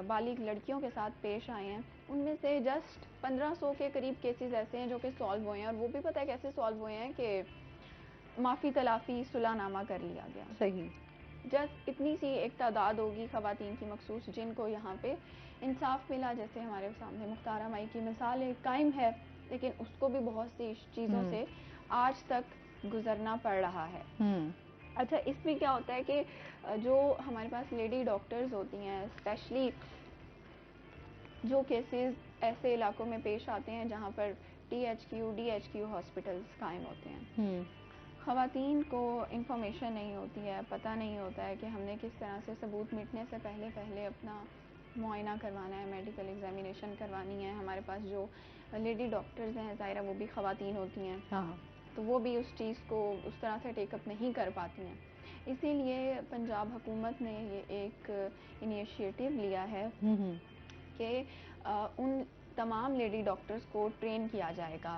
बालिग लड़कियों के साथ पेश आए हैं, उनमें से जस्ट 1500 के करीब केसेस ऐसे हैं जो कि सॉल्व हुए हैं। और वो भी पता है कैसे सॉल्व हुए हैं कि माफ़ी तलाफ़ी सुलहनामा कर लिया गया। सही। जस्ट इतनी सी एक तादाद होगी ख़वातीन की मखसूस जिनको यहाँ पे इंसाफ मिला। जैसे हमारे सामने मुख्तारा माई की मिसाल एक कायम है, लेकिन उसको भी बहुत सी चीज़ों से आज तक गुजरना पड़ रहा है। अच्छा, इसमें क्या होता है कि जो हमारे पास लेडी डॉक्टर्स होती हैं, स्पेशली जो केसेस ऐसे इलाकों में पेश आते हैं जहाँ पर THQ DHQ हॉस्पिटल्स कायम होते हैं, ख़वातीन को इंफॉर्मेशन नहीं होती है, पता नहीं होता है कि हमने किस तरह से सबूत मिटने से पहले पहले अपना मुआयना करवाना है, मेडिकल एग्जामिनेशन करवानी है। हमारे पास जो लेडी डॉक्टर्स हैं ज़ाहिरा वो भी ख़वातीन होती हैं, तो वो भी उस चीज़ को उस तरह से टेकअप नहीं कर पाती हैं। इसीलिए पंजाब हुकूमत ने ये एक इनिशिएटिव लिया है कि उन तमाम लेडी डॉक्टर्स को ट्रेन किया जाएगा।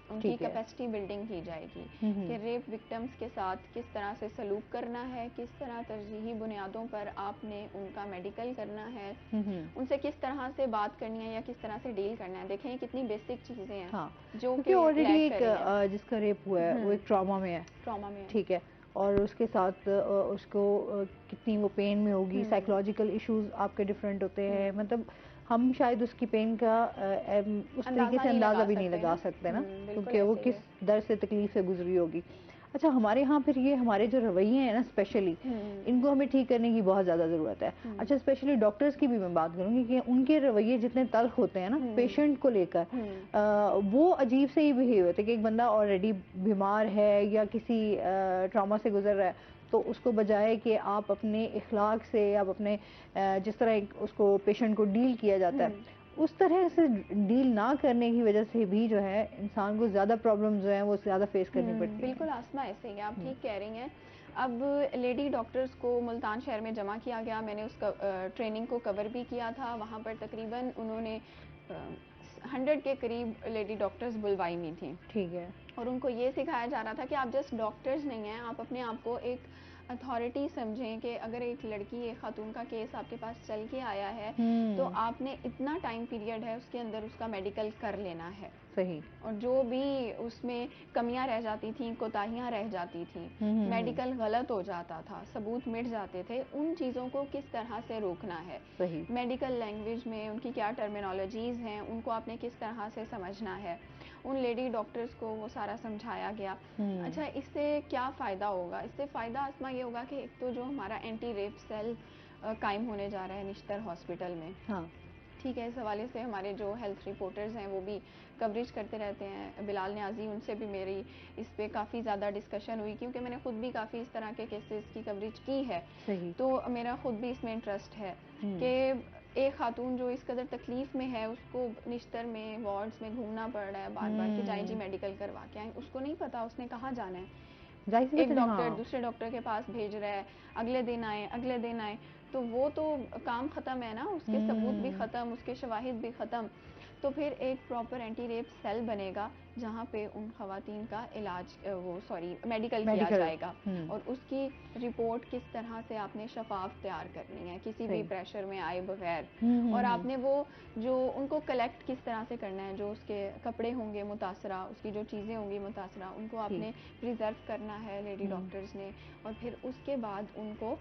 उनकी ठीक है। कैपेसिटी बिल्डिंग की जाएगी हम्म। कि रेप विक्टिम्स के साथ किस तरह से सलूक करना है, किस तरह तरजीही बुनियादों पर आपने उनका मेडिकल करना है, हम्म। उनसे किस तरह से बात करनी है या किस तरह से डील करना है। देखें ये कितनी बेसिक चीज़ें हैं हाँ, जो क्योंकि कि ऑलरेडी लैक एक कर रही हैं। जिसका रेप हुआ है वो एक ट्रॉमा में है। ट्रॉमा में है। ठीक है, और उसके साथ उसको कितनी वो पेन में होगी, साइकोलॉजिकल इश्यूज आपके डिफरेंट होते हैं, मतलब हम शायद उसकी पेन का उस तरीके से अंदाज़ा भी नहीं लगा सकते ना, बिल्कुल क्योंकि वो ऐसे ही किस है। दर्द से तकलीफ से गुजरी होगी। अच्छा, हमारे यहाँ फिर ये हमारे जो रवैये हैं ना स्पेशली, इनको हमें ठीक करने की बहुत ज़्यादा ज़रूरत है। अच्छा, स्पेशली डॉक्टर्स की भी मैं बात करूँगी कि उनके रवैये जितने तल्ख होते हैं ना पेशेंट को लेकर, वो अजीब से ही बिहेव होते हैं कि एक बंदा ऑलरेडी बीमार है या किसी ट्रॉमा से गुजर रहा है, तो उसको बजाय कि आप अपने इखलाक से, आप अपने जिस तरह उसको पेशेंट को डील किया जाता है उस तरह से डील ना करने की वजह से भी जो है इंसान को ज़्यादा प्रॉब्लम जो है वो ज़्यादा फेस करनी पड़ती है। बिल्कुल आसमा, ऐसे ही आप ठीक कह रही हैं। अब लेडी डॉक्टर्स को मुल्तान शहर में जमा किया गया, मैंने उस ट्रेनिंग को कवर भी किया था। वहाँ पर तकरीबन उन्होंने 100 के करीब लेडी डॉक्टर्स बुलवाई हुई थी। ठीक है। और उनको ये सिखाया जा रहा था कि आप जस्ट डॉक्टर्स नहीं हैं, आप अपने आप को एक अथॉरिटी समझें कि अगर एक लड़की, एक खातून का केस आपके पास चल के आया है तो आपने इतना टाइम पीरियड है उसके अंदर उसका मेडिकल कर लेना है। सही। और जो भी उसमें कमियां रह जाती थी, कोताहियां रह जाती थी, मेडिकल गलत हो जाता था, सबूत मिट जाते थे, उन चीज़ों को किस तरह से रोकना है। सही। मेडिकल लैंग्वेज में उनकी क्या टर्मिनोलॉजीज़ हैं, उनको आपने किस तरह से समझना है, उन लेडी डॉक्टर्स को वो सारा समझाया गया। अच्छा, इससे क्या फ़ायदा होगा? इससे फ़ायदा आसमा ये होगा कि एक तो जो हमारा एंटी रेप सेल कायम होने जा रहा है निश्तर हॉस्पिटल में। हाँ। ठीक है, इस हवाले से हमारे जो हेल्थ रिपोर्टर्स हैं वो भी कवरेज करते रहते हैं। बिलाल न्याजी, उनसे भी मेरी इस पे काफ़ी ज़्यादा डिस्कशन हुई, क्योंकि मैंने ख़ुद भी काफ़ी इस तरह के केसेस की कवरेज की है। सही। तो मेरा ख़ुद भी इसमें इंटरेस्ट है कि एक खातून जो इस कदर तकलीफ़ में है, उसको निश्तर में वार्ड्स में घूमना पड़ रहा है बार बार कि जाएं जी मेडिकल करवा के आएँ, उसको नहीं पता उसने कहाँ जाना है। एक डॉक्टर दूसरे डॉक्टर के पास भेज रहा है, अगले दिन आए, अगले दिन आए, तो वो तो काम ख़त्म है ना, उसके सबूत भी ख़त्म, उसके शवाहिद भी ख़त्म। तो फिर एक प्रॉपर एंटी रेप सेल बनेगा जहाँ पे उन ख़वातीन का इलाज मेडिकल किया जाएगा, और उसकी रिपोर्ट किस तरह से आपने शफाफ तैयार करनी है, किसी भी प्रेशर में आए बगैर, और आपने वो जो उनको कलेक्ट किस तरह से करना है, जो उसके कपड़े होंगे मुतासरा, उसकी जो चीज़ें होंगी मुतासरा, उनको आपने प्रिजर्व करना है लेडी डॉक्टर्स ने, और फिर उसके बाद उनको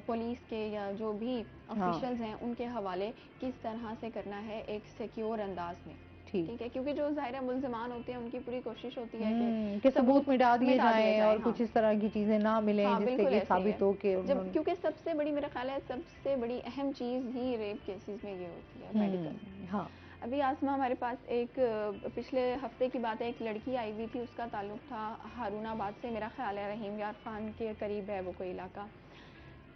पुलिस के या जो भी ऑफिशियल्स हैं उनके हवाले किस तरह से करना है एक सिक्योर अंदाज में। ठीक है, क्योंकि जो ज़ाहिर मुल्ज़िमान होते हैं उनकी पूरी कोशिश होती है कि सबूत मिटा दिए जाएं और हाँ। कुछ इस तरह की चीज़ें ना मिलें जिससे कि साबित हो कि जब, क्योंकि सबसे बड़ी, मेरा ख्याल है सबसे बड़ी अहम चीज़ ही रेप केसेस में ये होती है, मेडिकल। हाँ। अभी आसमा, हमारे पास एक पिछले हफ्ते की बात है, एक लड़की आई हुई थी, उसका ताल्लुक था हारूनाबाद से, मेरा ख्याल है रहीम यार खान के करीब है वो कोई इलाका।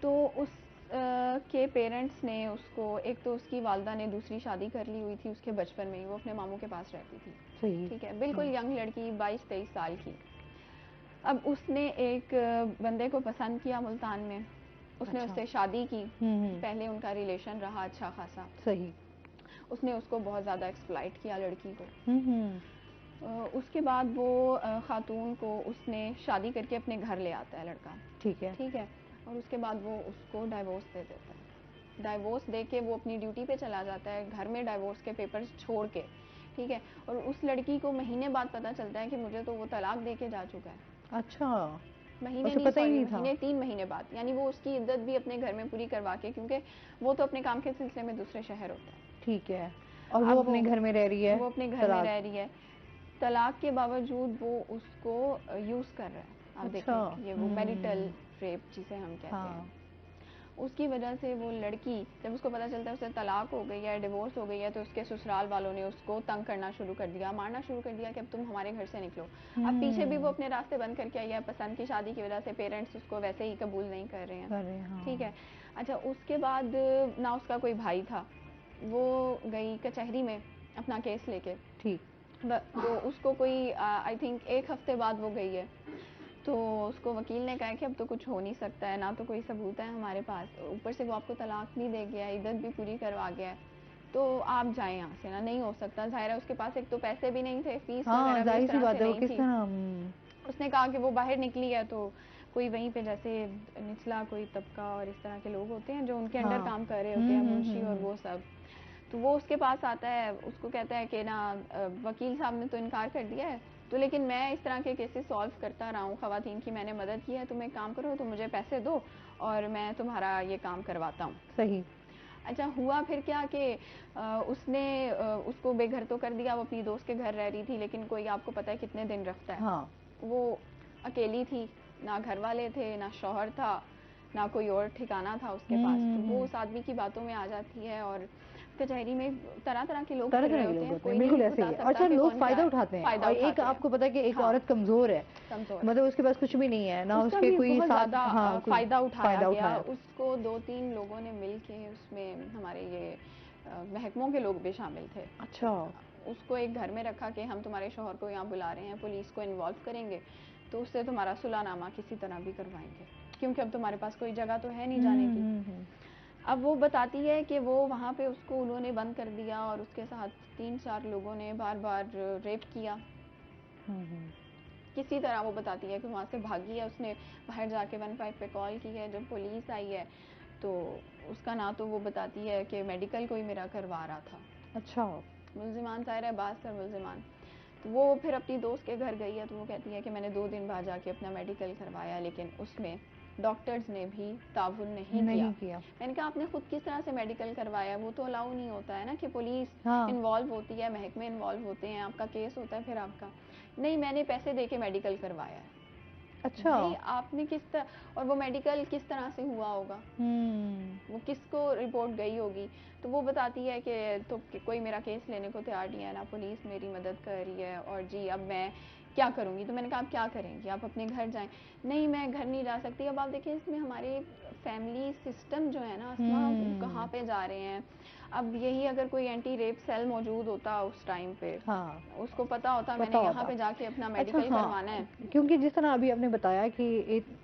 तो उस के पेरेंट्स ने उसको, एक तो उसकी वालदा ने दूसरी शादी कर ली हुई थी उसके बचपन में ही, वो अपने मामू के पास रहती थी। सही। ठीक है, बिल्कुल यंग लड़की, 22-23 साल की। अब उसने एक बंदे को पसंद किया मुल्तान में, उसने उससे शादी की, पहले उनका रिलेशन रहा अच्छा खासा। सही। उसने उसको बहुत ज़्यादा एक्सप्लॉइट किया लड़की को। उसके बाद वो खातून को उसने शादी करके अपने घर ले आता है लड़का। ठीक है। ठीक है, और उसके बाद वो उसको डाइवोर्स दे देता है। डाइवोर्स दे के वो अपनी ड्यूटी पे चला जाता है, घर में डाइवोर्स के पेपर्स छोड़ के। ठीक है, और उस लड़की को महीने बाद पता चलता है कि मुझे तो वो तलाक दे के जा चुका है। अच्छा। महीने उसे नहीं, पता ही नहीं था। महीने 3 महीने बाद, यानी वो उसकी इद्दत भी अपने घर में पूरी करवा के, क्योंकि वो तो अपने काम के सिलसिले में दूसरे शहर होता है। ठीक है, और वो अपने घर में रह रही है, वो अपने घर में रह रही है, तलाक के बावजूद वो उसको यूज़ कर रहा है। आप देखें, ये वो मैरिटल रेप जिसे हम कहते हैं, उसकी वजह से वो लड़की, जब उसको पता चलता है उसे तलाक हो गई है, डिवोर्स हो गई है, तो उसके ससुराल वालों ने उसको तंग करना शुरू कर दिया, मारना शुरू कर दिया कि अब तुम हमारे घर से निकलो। अब पीछे भी वो अपने रास्ते बंद करके आई है, पसंद की शादी की वजह से पेरेंट्स उसको वैसे ही कबूल नहीं कर रहे हैं। ठीक है, अच्छा, उसके बाद ना उसका कोई भाई था, वो गई कचहरी में अपना केस लेके। ठीक। तो उसको कोई आई थिंक 1 हफ्ते बाद वो गई है, तो उसको वकील ने कहा कि अब तो कुछ हो नहीं सकता है, ना तो कोई सबूत है हमारे पास, ऊपर से वो आपको तलाक भी दे गया है, इद्दत भी पूरी करवा गया है, तो आप जाएं यहाँ से ना, नहीं हो सकता। ज़ाहिर है उसके पास एक तो पैसे भी नहीं थे, फीस हाँ वगैरह भी जाहिर उस सी तरह बात से है, वो नहीं किस थी। तरह। उसने कहा कि वो बाहर निकली है तो कोई वहीं पे जैसे निचला कोई तबका और इस तरह के लोग होते हैं जो उनके अंडर हाँ। काम कर रहे होते हैं, मुंशी और हम्म। वो सब। तो वो उसके पास आता है, उसको कहता है कि ना वकील साहब ने तो इनकार कर दिया है, तो लेकिन मैं इस तरह के केसेस सॉल्व करता रहा हूँ, खवातीन की मैंने मदद की है, तुम एक काम करो, तुम मुझे पैसे दो और मैं तुम्हारा ये काम करवाता हूँ। सही। अच्छा हुआ फिर क्या कि उसने उसको बेघर तो कर दिया, वो अपनी दोस्त के घर रह रही थी, लेकिन कोई आपको पता है कितने दिन रखता है। हाँ। वो अकेली थी, ना घर वाले थे, ना शौहर था, ना कोई और ठिकाना था उसके पास। तो वो उस आदमी की बातों में आ जाती है और कचहरी में तरह तरह के लोग तरह फिर रहे तरह के होते लोग हैं, होते हैं, कोई नहीं बिल्कुल ऐसे बता ही है। सकता अच्छा, कि लोग कौन क्या फायदा है, उठाते हैं। फायदा और एक उठाते हैं। आपको पता है कि एक हाँ, औरत कमजोर है, कमजोर है, मतलब उसके पास कुछ भी नहीं है ना, उसका उसके भी कोई बहुत साथ। ज़्यादा हाँ, कोई फ़ायदा उठाया फायदा गया। उठाया। उसको 2-3 लोगों ने मिल के, उसमें हमारे ये महकमों के लोग भी शामिल थे। अच्छा। उसको एक घर में रखा कि हम तुम्हारे शौहर को यहाँ बुला रहे हैं, पुलिस को इन्वॉल्व करेंगे, तो उससे तुम्हारा सुलहनामा किसी तरह भी करवाएंगे, क्योंकि अब तुम्हारे पास कोई जगह तो है नहीं जाने की। अब वो बताती है कि वो वहाँ पे उसको उन्होंने बंद कर दिया और उसके साथ 3-4 लोगों ने बार बार रेप किया। किसी तरह वो बताती है कि वहाँ से भागी है, उसने बाहर जाके 15 पे कॉल की है। जब पुलिस आई है तो उसका ना तो वो बताती है कि मेडिकल कोई मेरा करवा रहा था। अच्छा। मुल्जिमान ज़ाहिर है बास कर मुल्जिमान। तो वो फिर अपनी दोस्त के घर गई है, तो वो कहती है कि मैंने 2 दिन बाद जाके अपना मेडिकल करवाया, लेकिन उसमें डॉक्टर्स ने भी ताउन नहीं किया। मैंने कहा आपने खुद किस तरह से मेडिकल करवाया, वो तो अलाउ नहीं होता है ना कि पुलिस इन्वॉल्व होती है, महकमे इन्वॉल्व होते हैं, आपका केस होता है, फिर आपका नहीं, मैंने पैसे दे के मेडिकल करवाया है। अच्छा। भाई आपने किस तरह, और वो मेडिकल किस तरह से हुआ होगा, वो किसको रिपोर्ट गई होगी। तो वो बताती है कि तो कि कोई मेरा केस लेने को तैयार नहीं है, ना पुलिस मेरी मदद कर रही है, और जी अब मैं क्या करूँगी। तो मैंने कहा आप क्या करेंगी, आप अपने घर जाएं। नहीं मैं घर नहीं जा सकती। अब आप देखिए इसमें हमारे फैमिली सिस्टम जो है ना अस्मा, कहाँ पे जा रहे हैं। अब यही अगर कोई एंटी रेप सेल मौजूद होता उस टाइम पे, हाँ, उसको पता होता पता मैंने यहाँ होता। पे जाके अपना अच्छा, मेडिकल हाँ, करवाना है। क्योंकि जिस तरह अभी आपने बताया कि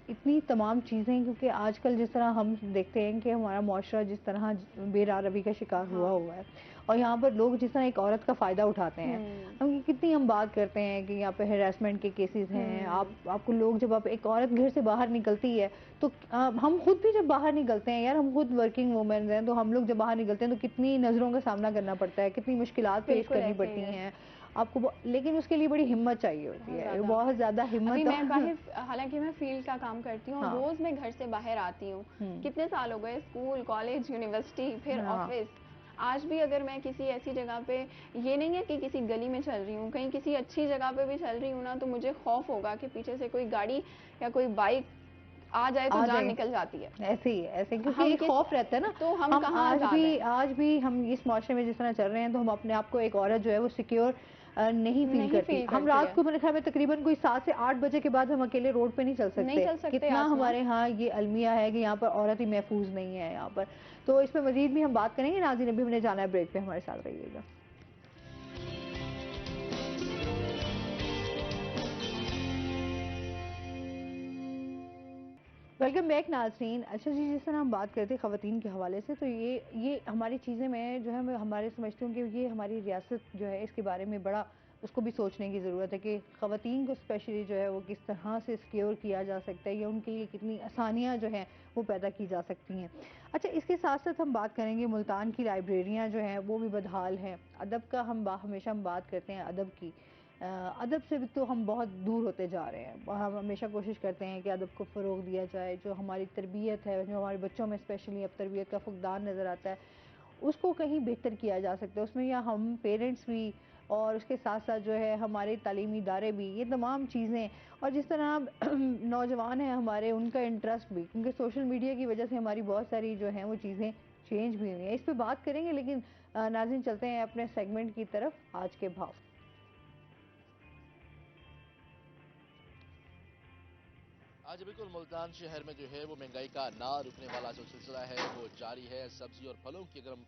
इतनी तमाम चीज़ें, क्योंकि आजकल जिस तरह हम देखते हैं कि हमारा मुआशरा जिस तरह बेरारवी का शिकार हुआ है, और यहाँ पर लोग जिस तरह एक औरत का फ़ायदा उठाते हैं, हम बात करते हैं कि यहाँ पे हरासमेंट के केसेस हैं। आपको लोग, जब आप एक औरत घर से बाहर निकलती है तो हम खुद भी जब बाहर निकलते हैं यार, हम खुद वर्किंग वुमेन हैं, तो हम लोग जब बाहर निकलते हैं तो कितनी नज़रों का सामना करना पड़ता है, कितनी मुश्किलात फेस करनी पड़ती हैं आपको, लेकिन उसके लिए बड़ी हिम्मत चाहिए होती है, बहुत ज़्यादा हिम्मत। अभी मैं बाहर, हालांकि मैं फील्ड का काम करती हूँ, हाँ। रोज मैं घर से बाहर आती हूँ, कितने साल हो गए, स्कूल, कॉलेज, यूनिवर्सिटी, फिर ऑफिस। आज भी अगर मैं किसी ऐसी जगह पे, ये नहीं है कि किसी गली में चल रही हूँ, कहीं किसी अच्छी जगह पे भी चल रही हूँ ना, तो मुझे खौफ होगा कि पीछे से कोई गाड़ी या कोई बाइक आ जाए तो जान निकल जाती है। ऐसे ही ऐसे, क्योंकि हम एक खौफ रहता है ना। तो हम कहाँ जा रहे हैं। आज भी हम इस माशरे में जिस तरह चल रहे हैं, तो हम अपने आप को एक औरत जो है वो सिक्योर नहीं फील करती। हम रात को, मेरे ख्याल में तकरीबन कोई 7 से 8 बजे के बाद हम अकेले रोड पे नहीं चल सकते। कितना हमारे यहाँ ये अलमिया है कि यहाँ पर औरत ही महफूज नहीं है यहाँ पर। तो इस पर मजीद भी हम बात करेंगे। नाज़रीन, अभी हमने जाना है ब्रेक पे, हमारे साथ रहिएगा। वेलकम बैक नाज़रीन। अच्छा जी, जिस तरह हम बात करते हैं ख़वातीन के हवाले से, तो ये हमारी चीज़ें में जो है, मैं हमारे समझती हूँ कि ये हमारी रियासत जो है इसके बारे में बड़ा उसको भी सोचने की ज़रूरत है कि ख़वातीन को स्पेशली जो है वो किस तरह से सिक्योर किया जा सकता है, या उनके लिए कितनी आसानियाँ जो हैं वो पैदा की जा सकती हैं। अच्छा, इसके साथ साथ हम बात करेंगे मुल्तान की लाइब्रेरियाँ जो हैं वो भी बदहाल हैं। अदब का हमेशा हम बात करते हैं अदब की, अदब से भी तो हम बहुत दूर होते जा रहे हैं। हम हमेशा कोशिश करते हैं कि अदब को फ़रोग़ दिया जाए। जो हमारी तरबियत है, जो हमारे बच्चों में स्पेशली अब तरबियत का फुक़दान नज़र आता है, उसको कहीं बेहतर किया जा सकता है। उसमें या हम पेरेंट्स भी, और उसके साथ साथ जो है हमारे तालीमी इदारे भी, ये तमाम चीज़ें, और जिस तरह अब नौजवान हैं हमारे, उनका इंटरेस्ट भी, क्योंकि सोशल मीडिया की वजह से हमारी बहुत सारी जो हैं वो चीज़ें चेंज भी हुई हैं। इस पर बात करेंगे, लेकिन नाज़रीन चलते हैं अपने सेगमेंट की तरफ, आज के भाव। आज बिल्कुल मुल्तान शहर में जो है वो महंगाई का ना रुकने वाला जो सिलसिला है वो जारी है। सब्जी और फलों की अगर हम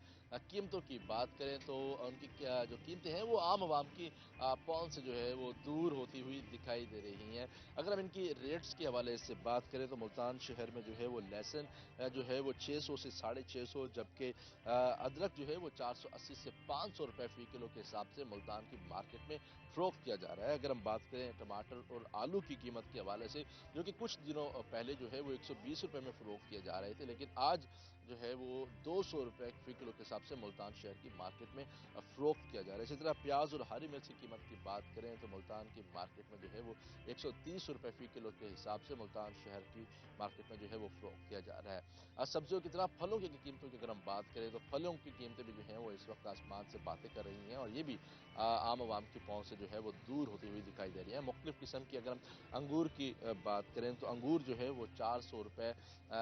कीमतों की बात करें तो उनकी जो कीमतें हैं वो आम आवाम की पहुंच से जो है वो दूर होती हुई दिखाई दे रही हैं। अगर हम इनकी रेट्स के हवाले से बात करें तो मुल्तान शहर में जो है वो लहसुन जो है वो 600 से 650, जबकि अदरक जो है वो 480 से 500 रुपए फी किलो के हिसाब से मुल्तान की मार्केट में फरोख्त किया जा रहा है। अगर हम बात करें टमाटर और आलू की कीमत के हवाले से, जो कि कुछ दिनों पहले जो है वो 120 रुपए में फरोख्त किए जा रहे थे, लेकिन आज जो है वो 200 रुपए फी किलो के हिसाब से मुल्तान शहर की मार्केट में फरोख्त किया जा रहा है। इसी तरह प्याज और हरी मिर्च की कीमत की बात करें तो मुल्तान की मार्केट में जो है वो 130 रुपए फी किलो के हिसाब से मुल्तान शहर की मार्केट में जो है वो फरोख्त किया जा रहा है। सब्जियों की तरह फलों की कीमतों की अगर हम बात करें तो फलों की कीमतें भी जो है वो इस वक्त आसमान से बातें कर रही हैं और ये भी आम आवाम की पहुंच से जो है वो दूर होती हुई दिखाई दे रही है। मुख्तलिफ किस्म की अगर हम अंगूर की बात करें तो अंगूर जो है वो 400 रुपए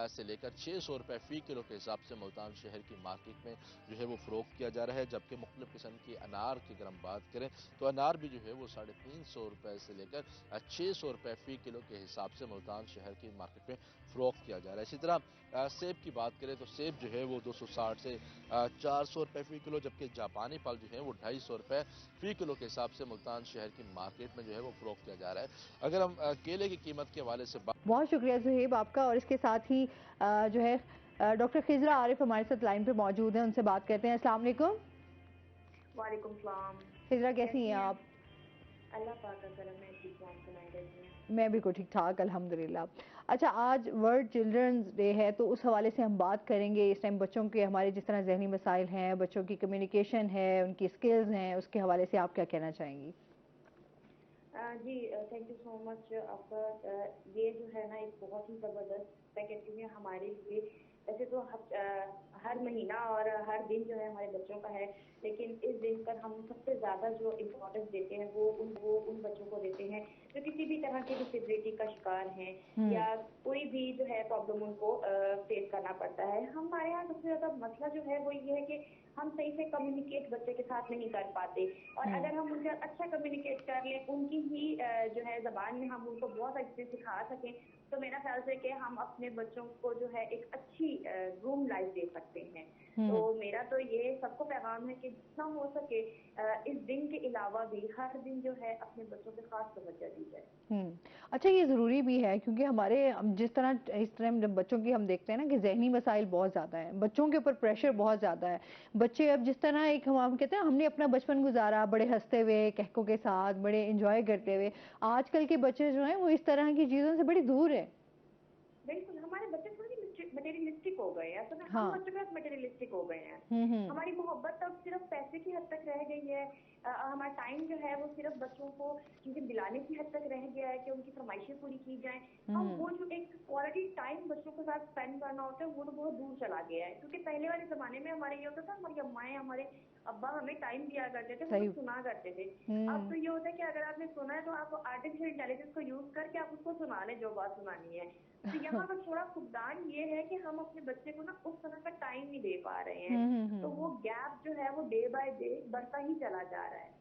से लेकर 600 रुपए फी किलो के हिसाब से मुल्तान शहर की मार्केट में जो है वो फरोख्त किया जा रहा है। जबकि मुख्तलिफ किस्म की अनार की अगर हम बात करें तो अनार भी जो है वो 350 रुपए से लेकर 600 रुपए फी किलो के हिसाब से मुल्तान शहर की मार्केट में फरोख्त किया जा रहा है। इसी तरह सेब की बात करें तो सेब जो है वो 260 से 400 रुपए फी किलो, जबकि जापानी फल जो है वो 250 रुपए फी किलो के हिसाब से मुल्तान शहर की मार्केट में जो है वो फरोख्त किया जा रहा है। अगर हम केले की कीमत के हवाले से बहुत शुक्रिया ज़ुहैब आपका। और इसके साथ ही जो है डॉक्टर खिजरा आरिफ हमारे साथ लाइन पे मौजूद हैं, उनसे बात करते हैं। अस्सलाम वालेकुम। वालेकुम सलाम। खिजरा कैसी हैं आप? अल्लाह पाक का करम है, ठीक हूं। आप सुनाई कैसी हैं? मैं बिल्कुल ठीक ठाक अल्हम्दुलिल्लाह। अच्छा, आज वर्ल्ड चिल्ड्रंस डे है तो उस हवाले से हम बात करेंगे। इस टाइम बच्चों के हमारे जिस तरह जहनी मसाइल हैं, बच्चों की कम्युनिकेशन है, उनकी स्किल्स हैं, उसके हवाले से आप क्या कहना चाहेंगी? जी थैंक यू सो मच आपका। ये जो है ना एक बहुत ही ज़बरदस्त पैकेजिंग है हमारे लिए। वैसे तो हर महीना और हर दिन जो है हमारे बच्चों का है, लेकिन इस दिन पर हम सबसे ज़्यादा जो इम्पोर्टेंस देते हैं वो उन बच्चों को देते हैं जो किसी भी तरह की डिसेबिलिटी का शिकार हैं या कोई भी जो है प्रॉब्लम उनको फेस करना पड़ता है। हमारे यहाँ सबसे ज़्यादा मसला जो है वो ये है कि हम सही से कम्युनिकेट बच्चे के साथ नहीं कर पाते, और अगर हम उनसे अच्छा कम्युनिकेट कर लें, उनकी ही जो है ज़बान में हम उनको बहुत अच्छे से सिखा सकें, तो मेरा ख्याल से कि हम अपने बच्चों को जो है एक अच्छी ग्रूम लाइफ दे सकते हैं। तो मेरा तो ये सबको पैगाम है कि जितना हो सके इस दिन के अलावा भी हर दिन जो है अपने बच्चों पे खास तवज्जो दी जाए। अच्छा, ये ज़रूरी भी है क्योंकि हमारे जिस तरह इस तरह जब बच्चों की हम देखते हैं ना कि जहनी मसाइल बहुत ज़्यादा है, बच्चों के ऊपर प्रेशर बहुत ज़्यादा है। बच्चे अब जिस तरह एक हम कहते हैं हमने अपना बचपन गुजारा बड़े हंसते हुए, कहकों के साथ, बड़े इंजॉय करते हुए, आजकल के बच्चे जो हैं वो इस तरह की चीज़ों से बड़ी दूर है। बिल्कुल, हमारे बच्चे थोड़ी मटेरियलिस्टिक हो गए हैं, तो हाँ। हम बच्चे बहुत मटेरियलिस्टिक हो गए हैं। हमारी मोहब्बत अब सिर्फ पैसे की हद तक रह गई है। हमारा टाइम जो है वो सिर्फ बच्चों को चीजें दिलाने की हद तक रह गया है कि उनकी फरमाइशें पूरी की जाएं। हम वो जो एक क्वालिटी टाइम बच्चों के साथ स्पेंड करना होता है वो तो बहुत दूर चला गया है, क्योंकि पहले वाले जमाने में हमारे ये होता था, हमारी अम्माएं हमारे अब्बा हमें टाइम दिया करते थे, हम सुना करते थे। अब तो ये होता है कि अगर आपने सुना है तो आप आर्टिफिशियल इंटेलिजेंस को यूज करके आप उसको सुना लें जो बात सुनानी है। तो यहाँ पर थोड़ा फुकदान ये है कि हम अपने बच्चे को ना उस तरह का टाइम नहीं दे पा रहे हैं, तो वो गैप जो है वो डे बाय डे बढ़ता ही चला जा रहा है।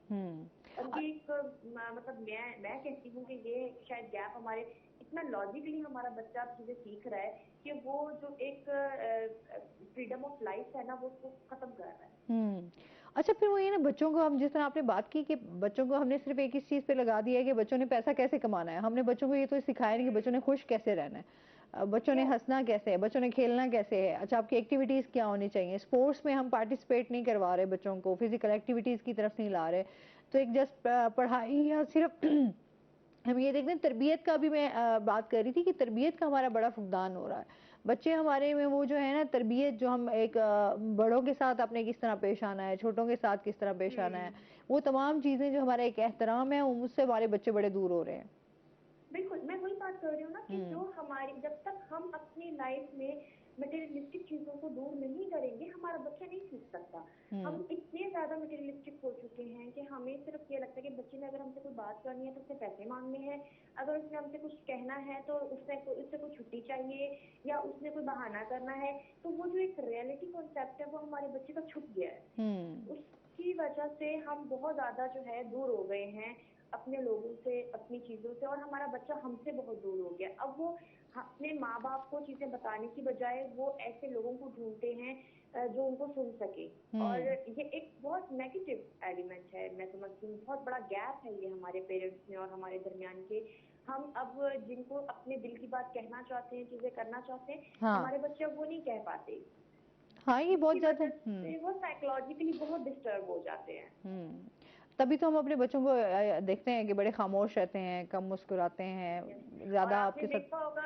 और ये एक मतलब मैं कहती हूँ कि ये शायद गैप हमारे इतना लॉजिकली हमारा बच्चा चीजें सीख रहा है कि वो जो एक फ्रीडम ऑफ लाइफ है ना वो उसको खत्म कर रहा है। अच्छा, फिर वो ये ना बच्चों को हम जिस तरह आपने बात की कि बच्चों को हमने सिर्फ एक इस चीज़ पे लगा दिया है कि बच्चों ने पैसा कैसे कमाना है, हमने बच्चों को ये तो सिखाया नहीं कि बच्चों ने खुश कैसे रहना है, बच्चों ने हंसना कैसे है, बच्चों ने खेलना कैसे है। अच्छा, आपकी एक्टिविटीज़ क्या होनी चाहिए? स्पोर्ट्स में हम पार्टिसिपेट नहीं करवा रहे बच्चों को, फिजिकल एक्टिविटीज़ की तरफ नहीं ला रहे, तो एक जस्ट पढ़ाई या सिर्फ हम ये देखते हैं। तरबियत का भी मैं बात कर रही थी कि तरबियत का हमारा बड़ा फुकदान हो रहा है। बच्चे हमारे में वो जो है ना तरबियत जो हम एक बड़ों के साथ अपने किस तरह पेश आना है, छोटों के साथ किस तरह पेश आना है, वो तमाम चीज़ें जो हमारा एक एहतराम है उससे हमारे बच्चे बड़े दूर हो रहे हैं। बिल्कुल, मैं वही बात कर रही हूँ ना कि जो हमारी जब तक हम अपनी लाइफ में मटेरियलिस्टिक चीजों को दूर नहीं करेंगे हमारा बच्चा नहीं सीख सकता। हम इतने ज्यादा मटेरियलिस्टिक हो चुके हैं कि हमें सिर्फ ये लगता है कि बच्चे ने अगर हमसे कोई बात करनी है तो उससे पैसे मांगने हैं, अगर उसने हमसे कुछ कहना है तो उससे कोई छुट्टी चाहिए या उसने कोई बहाना करना है, तो वो जो एक रियलिटी कॉन्सेप्ट है वो हमारे बच्चे का छुप गया है। उसकी वजह से हम बहुत ज्यादा जो है दूर हो गए हैं अपने लोगों से, अपनी चीजों से, और हमारा बच्चा हमसे बहुत दूर हो गया। अब वो अपने माँ बाप को चीजें बताने की बजाय वो ऐसे लोगों को ढूंढते हैं जो उनको सुन सके। और ये एक बहुत नेगेटिव एलिमेंट है, मैं समझती हूँ बहुत बड़ा गैप है ये हमारे पेरेंट्स में और हमारे दरमियान के। हम अब जिनको अपने दिल की बात कहना चाहते हैं, चीजें करना चाहते हैं, हमारे बच्चे अब वो नहीं कह पाते। हाँ, ये बहुत इसकी ज्यादा वजह से वो साइकोलॉजिकली बहुत डिस्टर्ब हो जाते हैं। तभी तो हम अपने बच्चों को देखते हैं कि बड़े खामोश रहते हैं, कम मुस्कुराते हैं, ज्यादा आपके साथ। देखा होगा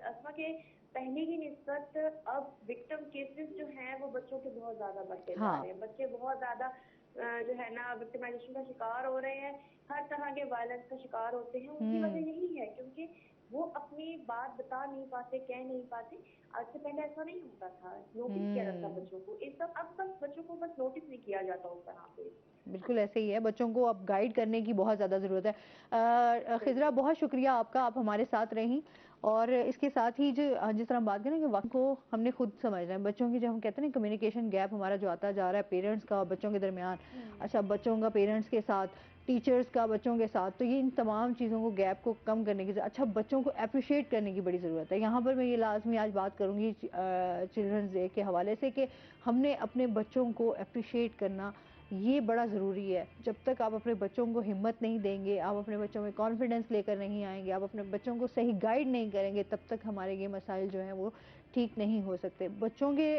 अस्मा के पहले की निस्बत अब विक्टिम केसेस जो हैं वो बच्चों के बहुत ज्यादा बढ़ते जा रहे हैं। बच्चे बहुत ज्यादा जो है ना विक्टिमाइजेशन का शिकार हो रहे हैं, हर तरह के वायलेंस का शिकार होते हैं। उनकी वजह यही है क्योंकि वो अपनी बात बता नहीं पाते, कह नहीं पाते। आज से पहले ऐसा नहीं होता था, नोटिस किया जाता बच्चों को। इस सब अब बस बच्चों को बस नोटिस नहीं किया जाता उस तरह पे। बिल्कुल ऐसे ही है, बच्चों को अब गाइड करने की बहुत ज़्यादा ज़रूरत है। खिजरा, बहुत शुक्रिया आपका, आप हमारे साथ रहीं। और इसके साथ ही जो जिस तरह हम बात करें कि वक्त को हमने खुद समझना है, बच्चों की, जब हम कहते हैं ना कम्युनिकेशन गैप हमारा जो आता जा रहा है पेरेंट्स का बच्चों के दरमियान, अच्छा बच्चों का पेरेंट्स के साथ, टीचर्स का बच्चों के साथ, तो ये इन तमाम चीज़ों को, गैप को कम करने की, अच्छा बच्चों को अप्रिशिएट करने की बड़ी ज़रूरत है। यहाँ पर मैं ये लाजमी आज बात करूँगी चिल्ड्रंस डे के हवाले से कि हमने अपने बच्चों को अप्रिशिएट करना ये बड़ा ज़रूरी है। जब तक आप अपने बच्चों को हिम्मत नहीं देंगे, आप अपने बच्चों में कॉन्फिडेंस लेकर नहीं आएंगे, आप अपने बच्चों को सही गाइड नहीं करेंगे, तब तक हमारे ये मसाइल जो हैं वो ठीक नहीं हो सकते। बच्चों के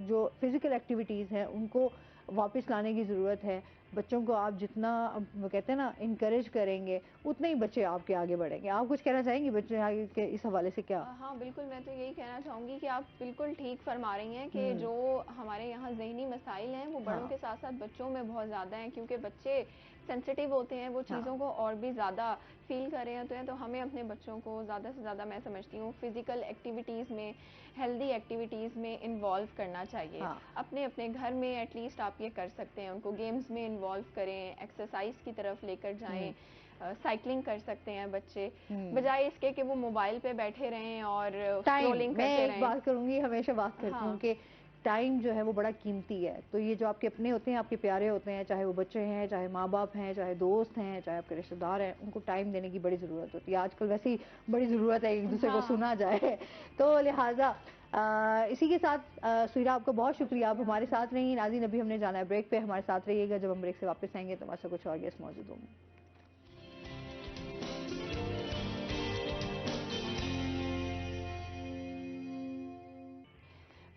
जो फिज़िकल एक्टिविटीज़ हैं उनको वापस लाने की ज़रूरत है। बच्चों को आप जितना वो कहते हैं ना इनकरेज करेंगे, उतने ही बच्चे आपके आगे बढ़ेंगे। आप कुछ कहना चाहेंगे बच्चे आगे के इस हवाले से? क्या? हाँ बिल्कुल, मैं तो यही कहना चाहूँगी कि आप बिल्कुल ठीक फरमा रही हैं कि जो हमारे यहाँ ज़हनी मसाइल हैं वो बड़ों के साथ साथ बच्चों में बहुत ज़्यादा हैं, क्योंकि बच्चे सेंसिटिव होते हैं, वो चीज़ों को और भी ज़्यादा फील कर रहे होते हैं। तो हमें अपने बच्चों को ज़्यादा से ज़्यादा, मैं समझती हूँ, फिज़िकल एक्टिविटीज़ में, हेल्दी एक्टिविटीज़ में इन्वॉल्व करना चाहिए। अपने अपने घर में एटलीस्ट आप ये कर सकते हैं, उनको गेम्स में इन्वॉल्व करें, एक्सरसाइज की तरफ लेकर जाएं, साइकिलिंग कर सकते हैं बच्चे, बजाय इसके कि वो मोबाइल पे बैठे रहें और स्क्रॉलिंग करते रहें। बात करूंगी, हमेशा बात करती हूँ कि टाइम जो है वो बड़ा कीमती है। तो ये जो आपके अपने होते हैं, आपके प्यारे होते हैं, चाहे वो बच्चे हैं, चाहे माँ बाप हैं, चाहे दोस्त हैं, चाहे आपके रिश्तेदार हैं, उनको टाइम देने की बड़ी ज़रूरत होती है। आजकल वैसे ही बड़ी ज़रूरत है एक दूसरे को सुना जाए। तो लिहाजा इसी के साथ सुइरा, आपका बहुत शुक्रिया, आप हमारे साथ रही। नाज़रीन, अभी हमने जाना है ब्रेक पे, हमारे साथ रहिएगा। जब हम ब्रेक से वापस आएंगे तो हमारे साथ कुछ और गेस्ट मौजूद होंगे।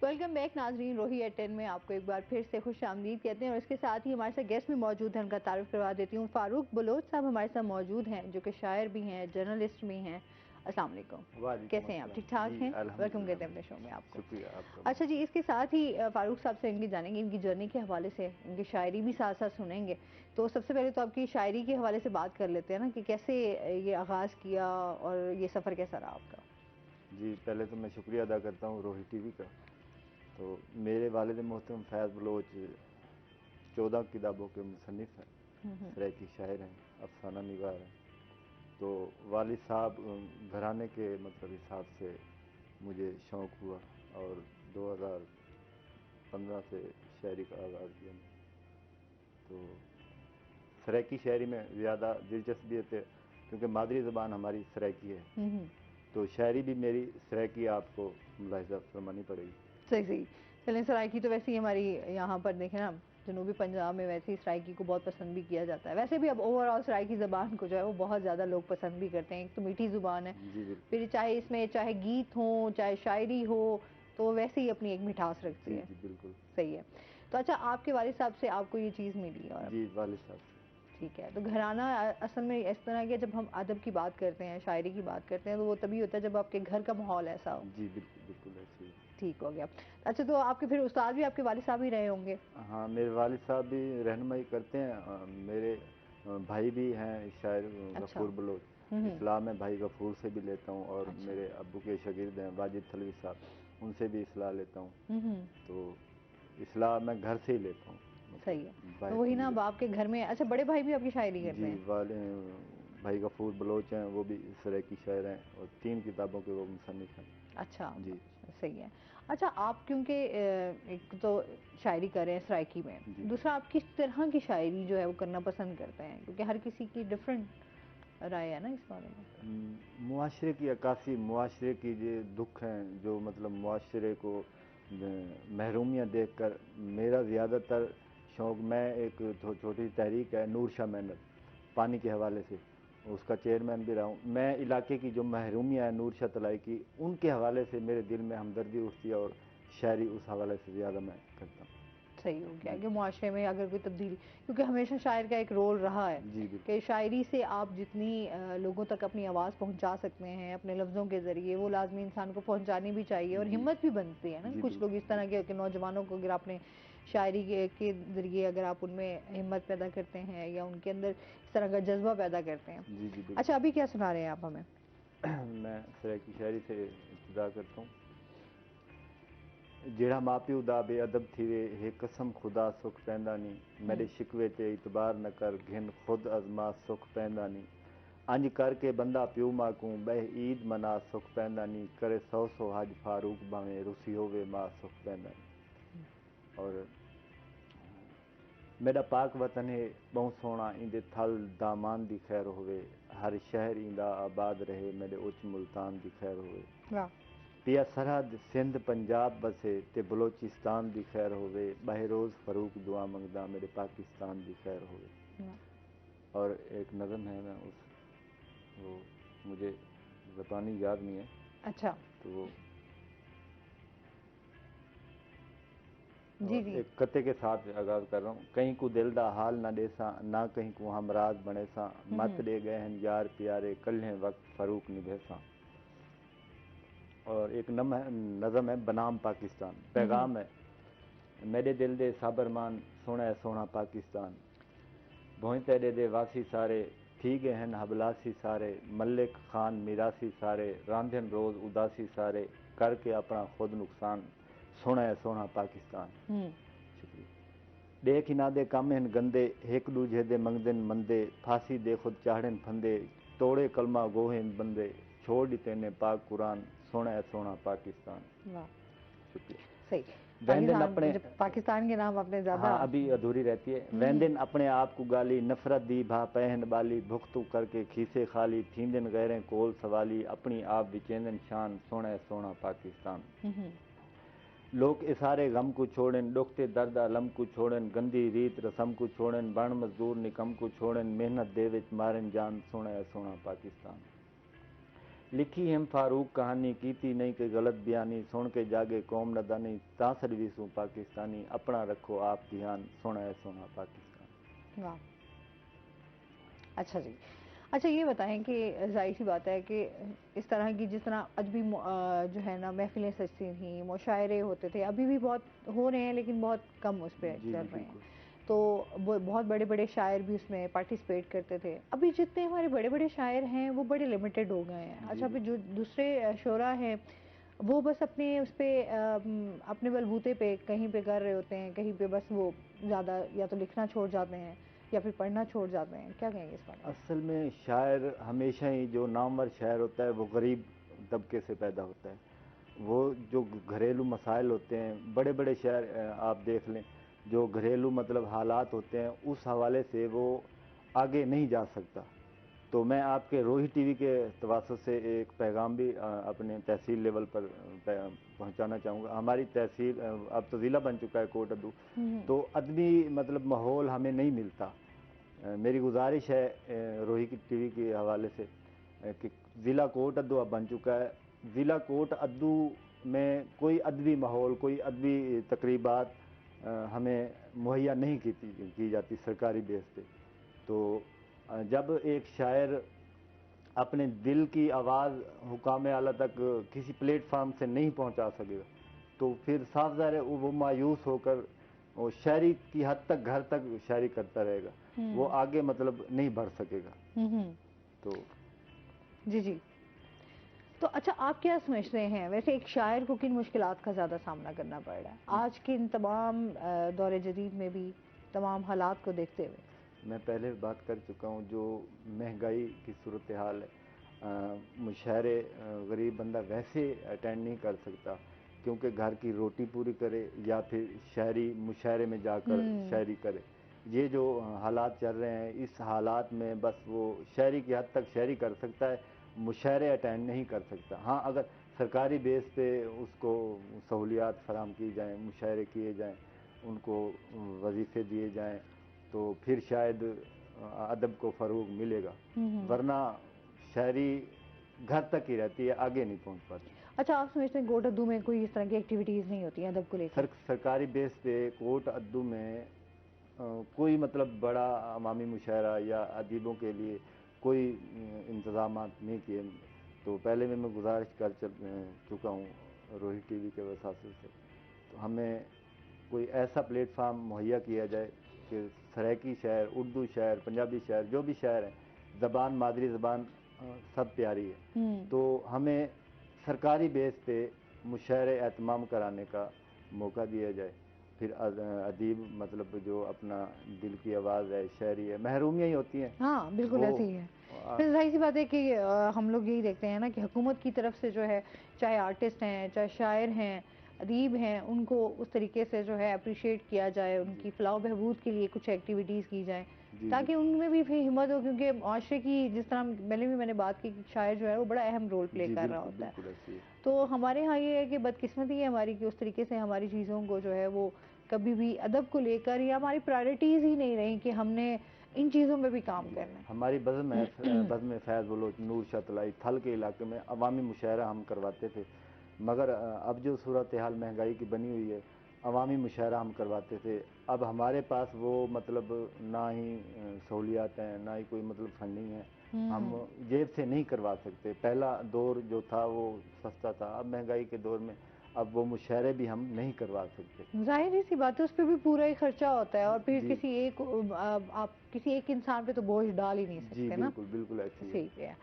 वेलकम बैक नाजरीन, रोही एट 10 में आपको एक बार फिर से खुश आमदीद कहते हैं। और इसके साथ ही हमारे साथ गेस्ट भी मौजूद हैं, उनका तारुफ करवा देती हूँ। फारूक बलोच साहब हमारे साथ मौजूद हैं, जो कि शायर भी हैं, जर्नलिस्ट भी हैं। अस्सलाम वालेकुम, कैसे हैं आप? ठीक ठाक हैं? वेलकम कहते हैं अपने शो में आपको। अच्छा जी, इसके साथ ही फारूक साहब से इनकी जानेंगे, इनकी जर्नी के हवाले से, इनकी शायरी भी साथ साथ सुनेंगे। तो सबसे पहले तो आपकी शायरी के हवाले से बात कर लेते हैं ना, कि कैसे ये आगाज़ किया और ये सफ़र कैसा रहा आपका? जी, पहले तो मैं शुक्रिया अदा करता हूँ रोही टीवी का। तो मेरे वालिद मोहतरम फैज़ बलोच 14 किताबों के मुसन्निफ़ हैं, सराइकी शायर हैं, अफसाना निगार हैं। तो वालिद साहब घराने के मतलब हिसाब से मुझे शौक़ हुआ और 2015 से शायरी का आगाज़ किया। तो सराइकी शायरी में ज़्यादा दिलचस्पी है क्योंकि मादरी ज़बान हमारी सराइकी है, तो शायरी भी मेरी सराइकी आपको मुलाहिज़ा फरमानी पड़ेगी। सही। चलें, सराइकी तो वैसे ही हमारी यहाँ पर देखें ना, जनूबी पंजाब में वैसे ही सराइकी को बहुत पसंद भी किया जाता है। वैसे भी अब ओवरऑल सराइकी ज़बान को जो है वो बहुत ज़्यादा लोग पसंद भी करते हैं। एक तो मीठी ज़ुबान है, फिर चाहे इसमें चाहे गीत हो, चाहे शायरी हो, तो वैसे ही अपनी एक मिठास रखती है। बिल्कुल सही है। तो अच्छा, आपके वालिद साहब से आपको ये चीज़ मिली? और जी, वालिद साहब। ठीक है। तो घराना असल में इस तरह के, जब हम अदब की बात करते हैं, शायरी की बात करते हैं, तो वो तभी होता है जब आपके घर का माहौल ऐसा हो। जी बिल्कुल ऐसे ही। ठीक हो गया। अच्छा, तो आपके फिर उस्ताद भी आपके वालिद साहब ही रहे होंगे? हाँ, मेरे वालिद साहब भी रहनुमाई करते हैं। मेरे भाई भी हैं शायर गफूर बलोच, इस्लाह में भाई गफूर से भी लेता हूँ, और मेरे अब्बू के शागिर्द हैं वाजिद थलवी साहब, उनसे भी इस्लाह लेता हूँ। तो इस्लाह मैं घर से ही लेता हूँ। सही है। तो वही ना, अब आपके घर में, अच्छा बड़े भाई भी आपकी शायरी करते हैं? जी, वाले भाई गफूर बलोच हैं, वो भी सराइकी शायर हैं और 3 किताबों के वो मुसन्निफ़ हैं। अच्छा जी, सही है। अच्छा, आप क्योंकि एक तो शायरी कर रहे हैं सराइकी में, दूसरा आप किस तरह की शायरी जो है वो करना पसंद करते हैं? क्योंकि हर किसी की डिफरेंट राय है ना इस बारे में। मुआशरे की अक्कासी, मुआशरे की जो दुख हैं, जो मतलब मुआशरे को महरूमियाँ देखकर मेरा ज़्यादातर शौक़, मैं एक छोटी तहरीक है नूर शाह मेहनत पानी के हवाले से, उसका चेयरमैन भी रहा हूँ मैं। इलाके की जो महरूमियाँ हैं नूर शाह तलाई की, उनके हवाले से मेरे दिल में हमदर्दी उठती है और शायरी उस हवाले से ज़्यादा मैं करता हूँ। सही हो गया कि मुआशरे में अगर कोई तब्दीली, क्योंकि हमेशा शायर का एक रोल रहा है कि शायरी से आप जितनी लोगों तक अपनी आवाज़ पहुंचा सकते हैं अपने लफ्ज़ों के ज़रिए, वो लाजमी इंसान को पहुंचानी भी चाहिए और हिम्मत भी बनती है ना। कुछ लोग इस तरह के नौजवानों को अगर आपने शायरी के ज़रिए अगर आप उनमें हिम्मत पैदा करते हैं या उनके अंदर इस तरह का जज्बा पैदा करते हैं। अच्छा, अभी क्या सुना रहे हैं आप हमें? मैं सराइकी शायरी से इब्तिदा करता हूँ। जेड़ा माँ प्यो दा बेअदब थीवे, हे कसम खुदा सुख पैंदा नी, मेरे शिकवे ते इतबार न कर, घिन खुद अजमा सुख पैंदा नी, अंज करके बंदा प्यो माँ को बह ईद मना सुख पैंदा नी, करे 100 हज फारूक भावे रुसी होवे माँ सुख पैंदा नी। और मेरा पाक वतन है बहुत सोहना, इंदे थल दामान दी खैर होवे, हर शहर इंदा आबाद रहे, मेरे उच्च मुल्तान दी खैर होवे। पिया सरहद सिंध पंजाब बसे ते बलोचिस्तान दी खैर होवे, बहरोज़ फरूक दुआ मंगदा, मेरे पाकिस्तान दी खैर होवे। और एक नज़म है, मैं वो मुझे ज़बानी याद नहीं है। अच्छा, तो वो जी जी, एक कते के साथ आगाज़ कर रहा हूँ। कहीं को दिल दा हाल ना देसा, ना कहीं को हमराज बने सा, मत दे गए हैं यार प्यारे, कल्हे वक्त फरूक निभेसा। और एक नज़म है बनाम पाकिस्तान, पैगाम है, मेरे दिल दे साबरमान सोना सोना पाकिस्तान, भोई तेरे दे वासी सारे थी गए हैं हबलासी सारे, मलिक खान मिरासी सारे, रांधन रोज़ उदासी सारे, करके अपना खुद नुकसान, सोना सोना पाकिस्तान। शुक्रिया। देख ही ना दे कम हैं गंदे, एक दूजे दे मंगदन मंदे, फांसी दे खुद चाढ़न फंदे, तोड़े कलमा गोहें बंदे, छोड़ देते ने पाक कुरान, सोना सोना पाकिस्तान। वाह, शुक्रिया। सही। वैन अपने पाकिस्तान के नाम आपने ज़्यादा, हाँ अभी अधूरी रहती है। वैन दिन अपने आप को गाली, नफरत दी भा पहन बाली, भुख्तू करके खीसे खाली, थींदन गैरें कोल सवाली, अपनी आप विचेंदन शान, सोना सोना पाकिस्तान। लोग इसारे गम को छोड़न, दुखते दर्द अलम को छोड़न, गंदी रीत रसम को छोड़न, बण मजदूर निकम को छोड़न, मेहनत दे विच मारन जान, सोना सोना पाकिस्तान। लिखी हिम फारूक कहानी, कीती नहीं कि गलत बयानी, सुन के जागे कौम नदानी, तासर वीसू पाकिस्तानी, अपना रखो आप ध्यान, सोना सोना पाकिस्तान। वाह, अच्छा जी। अच्छा, ये बताएं कि ज़ाहिर सी बात है कि इस तरह की जिस तरह अदबी जो है ना महफिलें सजती थी, मुशायरे होते थे, अभी भी बहुत हो रहे हैं लेकिन बहुत कम उस पर चल रहे हैं, तो बहुत बड़े बड़े शायर भी उसमें पार्टिसिपेट करते थे। अभी जितने हमारे बड़े बड़े शायर हैं वो बड़े लिमिटेड हो गए हैं। अच्छा, अभी जो दूसरे शोरा हैं वो बस अपने उस पर अपने बलबूते पे कहीं पे कर रहे होते हैं, कहीं पे बस वो ज़्यादा या तो लिखना छोड़ जाते हैं या फिर पढ़ना छोड़ जाते हैं। क्या कहेंगे इस बारे में? असल में शायर हमेशा ही, जो नामवर शायर होता है वो गरीब तबके से पैदा होता है। वो जो घरेलू मसाइल होते हैं, बड़े बड़े शायर आप देख लें, जो घरेलू मतलब हालात होते हैं, उस हवाले से वो आगे नहीं जा सकता। तो मैं आपके रोही टीवी के तवासुत से एक पैगाम भी अपने तहसील लेवल पर पहुंचाना चाहूँगा। हमारी तहसील अब तो ज़िला बन चुका है कोट अद्दू, तो अदबी मतलब माहौल हमें नहीं मिलता। मेरी गुजारिश है रोही की टीवी के हवाले से कि ज़िला कोट अद्दू अब बन चुका है, ज़िला कोट अद्दू में कोई अदबी माहौल, कोई अदबी तकरीबात हमें मुहैया नहीं की जाती सरकारी बेस पे। तो जब एक शायर अपने दिल की आवाज़ हुकाम आला तक किसी प्लेटफार्म से नहीं पहुंचा सकेगा, तो फिर साफ ज़ाहिर है वो मायूस होकर वो शायरी की हद तक, घर तक शायरी करता रहेगा, वो आगे मतलब नहीं बढ़ सकेगा। तो जी जी। तो अच्छा, आप क्या समझ रहे हैं वैसे एक शायर को किन मुश्किलात का ज़्यादा सामना करना पड़ रहा है आज के इन तमाम दौर जदीद में भी, तमाम हालात को देखते हुए? मैं पहले बात कर चुका हूँ, जो महंगाई की सूरत हाल है, मुशायरे गरीब बंदा वैसे अटेंड नहीं कर सकता, क्योंकि घर की रोटी पूरी करे या फिर शहरी मुशायरे में जाकर शायरी करे। ये जो हालात चल रहे हैं, इस हालात में बस वो शहरी की हद तक शहरी कर सकता है, मुशायरे अटेंड नहीं कर सकता। हाँ, अगर सरकारी बेस पे उसको सहूलियात फराहम की जाएँ, मुशायरे किए जाएँ, उनको वजीफ़े दिए जाएँ, तो फिर शायद अदब को फ़रोग़ मिलेगा, वरना शहरी घर तक ही रहती है, आगे नहीं पहुंच पाती। अच्छा, आप समझते हैं कोट अद्दू में कोई इस तरह की एक्टिविटीज़ नहीं होती हैं अदब को लेकर? सरकारी बेस पे कोट अद्दू में कोई मतलब बड़ा अवामी मुशायरा या अदीबों के लिए कोई इंतज़ामात नहीं किए। तो पहले मैं गुजारिश कर चुका हूँ रोहित टीवी के वसातिल से, तो हमें कोई ऐसा प्लेटफार्म मुहैया किया जाए कि सराइकी शायर, उर्दू शायर, पंजाबी शायर, जो भी शायर हैं, ज़बान मादरी ज़बान सब प्यारी है, तो हमें सरकारी बेस पे मुशायरे एहतमाम कराने का मौका दिया जाए। फिर अदीब मतलब जो अपना दिल की आवाज़ है, शायरी है, महरूमियाँ ही होती हैं। हाँ, बिल्कुल ऐसे ही है। फिर ज़ाहिर सी बात है कि हम लोग यही देखते हैं ना कि हुकूमत की तरफ से जो है, चाहे आर्टिस्ट हैं, चाहे शायर हैं, अदीब हैं, उनको उस तरीके से जो है अप्रिशिएट किया जाए, उनकी फलाह बहबूद के लिए कुछ एक्टिविटीज़ की जाएँ, ताकि उनमें भी फिर हिम्मत हो, क्योंकि माशरे की जिस तरह पहले भी मैंने बात की कि शायर जो है वो बड़ा अहम रोल प्ले कर रहा होता है। तो हमारे यहाँ ये है कि बदकिस्मती है हमारी कि उस तरीके से हमारी चीज़ों को जो है वो कभी भी अदब को लेकर या हमारी प्रायोरिटीज़ ही नहीं रही कि हमने इन चीज़ों में भी काम करना है। हमारी बज़्म फ़ैज़ बलोच, नूर शतलाई, थल के इलाके में अवामी मुशायरा हम करवाते थे, मगर अब जो सूरत हाल महंगाई की बनी हुई है, अवामी मुशायरा हम करवाते थे। अब हमारे पास वो मतलब ना ही सहूलियात हैं, ना ही कोई मतलब फंडिंग है, हम जेब से नहीं करवा सकते। पहला दौर जो था वो सस्ता था, अब महंगाई के दौर में अब वो मुशायरे भी हम नहीं करवा सकते। ज़ाहिर सी बात है, उस पे भी पूरा ही खर्चा होता है और फिर किसी एक आप किसी एक इंसान पे तो बोझ डाल ही नहीं सकते ना। बिल्कुल, बिल्कुल ऐसे ही ठीक है।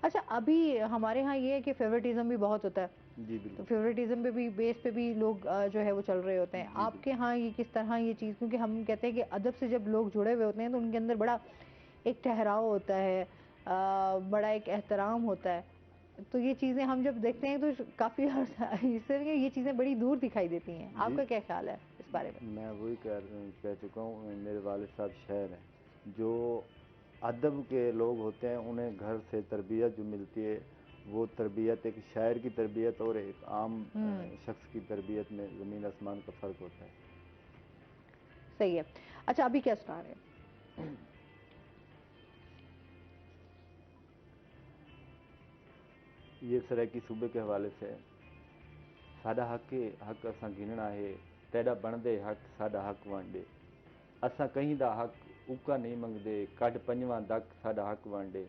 अच्छा, अभी हमारे यहाँ ये है कि फेवरेटिज्म भी बहुत होता है। जी बिल्कुल। तो फेवरेटिज्म पे भी बेस पे भी लोग जो है वो चल रहे होते हैं। आपके यहाँ ये किस तरह ये चीज़, क्योंकि हम कहते हैं कि अदब से जब लोग जुड़े हुए होते हैं तो उनके अंदर बड़ा एक ठहराव होता है, बड़ा एक एहतराम होता है। तो ये चीज़ें हम जब देखते हैं तो काफ़ी इसलिए ये चीज़ें बड़ी दूर दिखाई देती हैं। आपका क्या ख्याल है इस बारे में? मैं वही कह चुका हूँ, मेरे वालिद साहब शायर हैं, जो अदब के लोग होते हैं उन्हें घर से तरबियत जो मिलती है, वो तरबियत एक शायर की तरबियत और एक आम शख्स की तरबियत में ज़मीन आसमान का फ़र्क होता है। सही है। अच्छा, अभी क्या सुना रहे हैं? ये सराइकी सूबे के हवाले से, साडा हक असां गिनना है, तेरा बनदे हक साडा हक वंडे, असां कहीं दा हक उका नहीं मंगदे, कढ़ पंजवां दक साडा हक वंडे,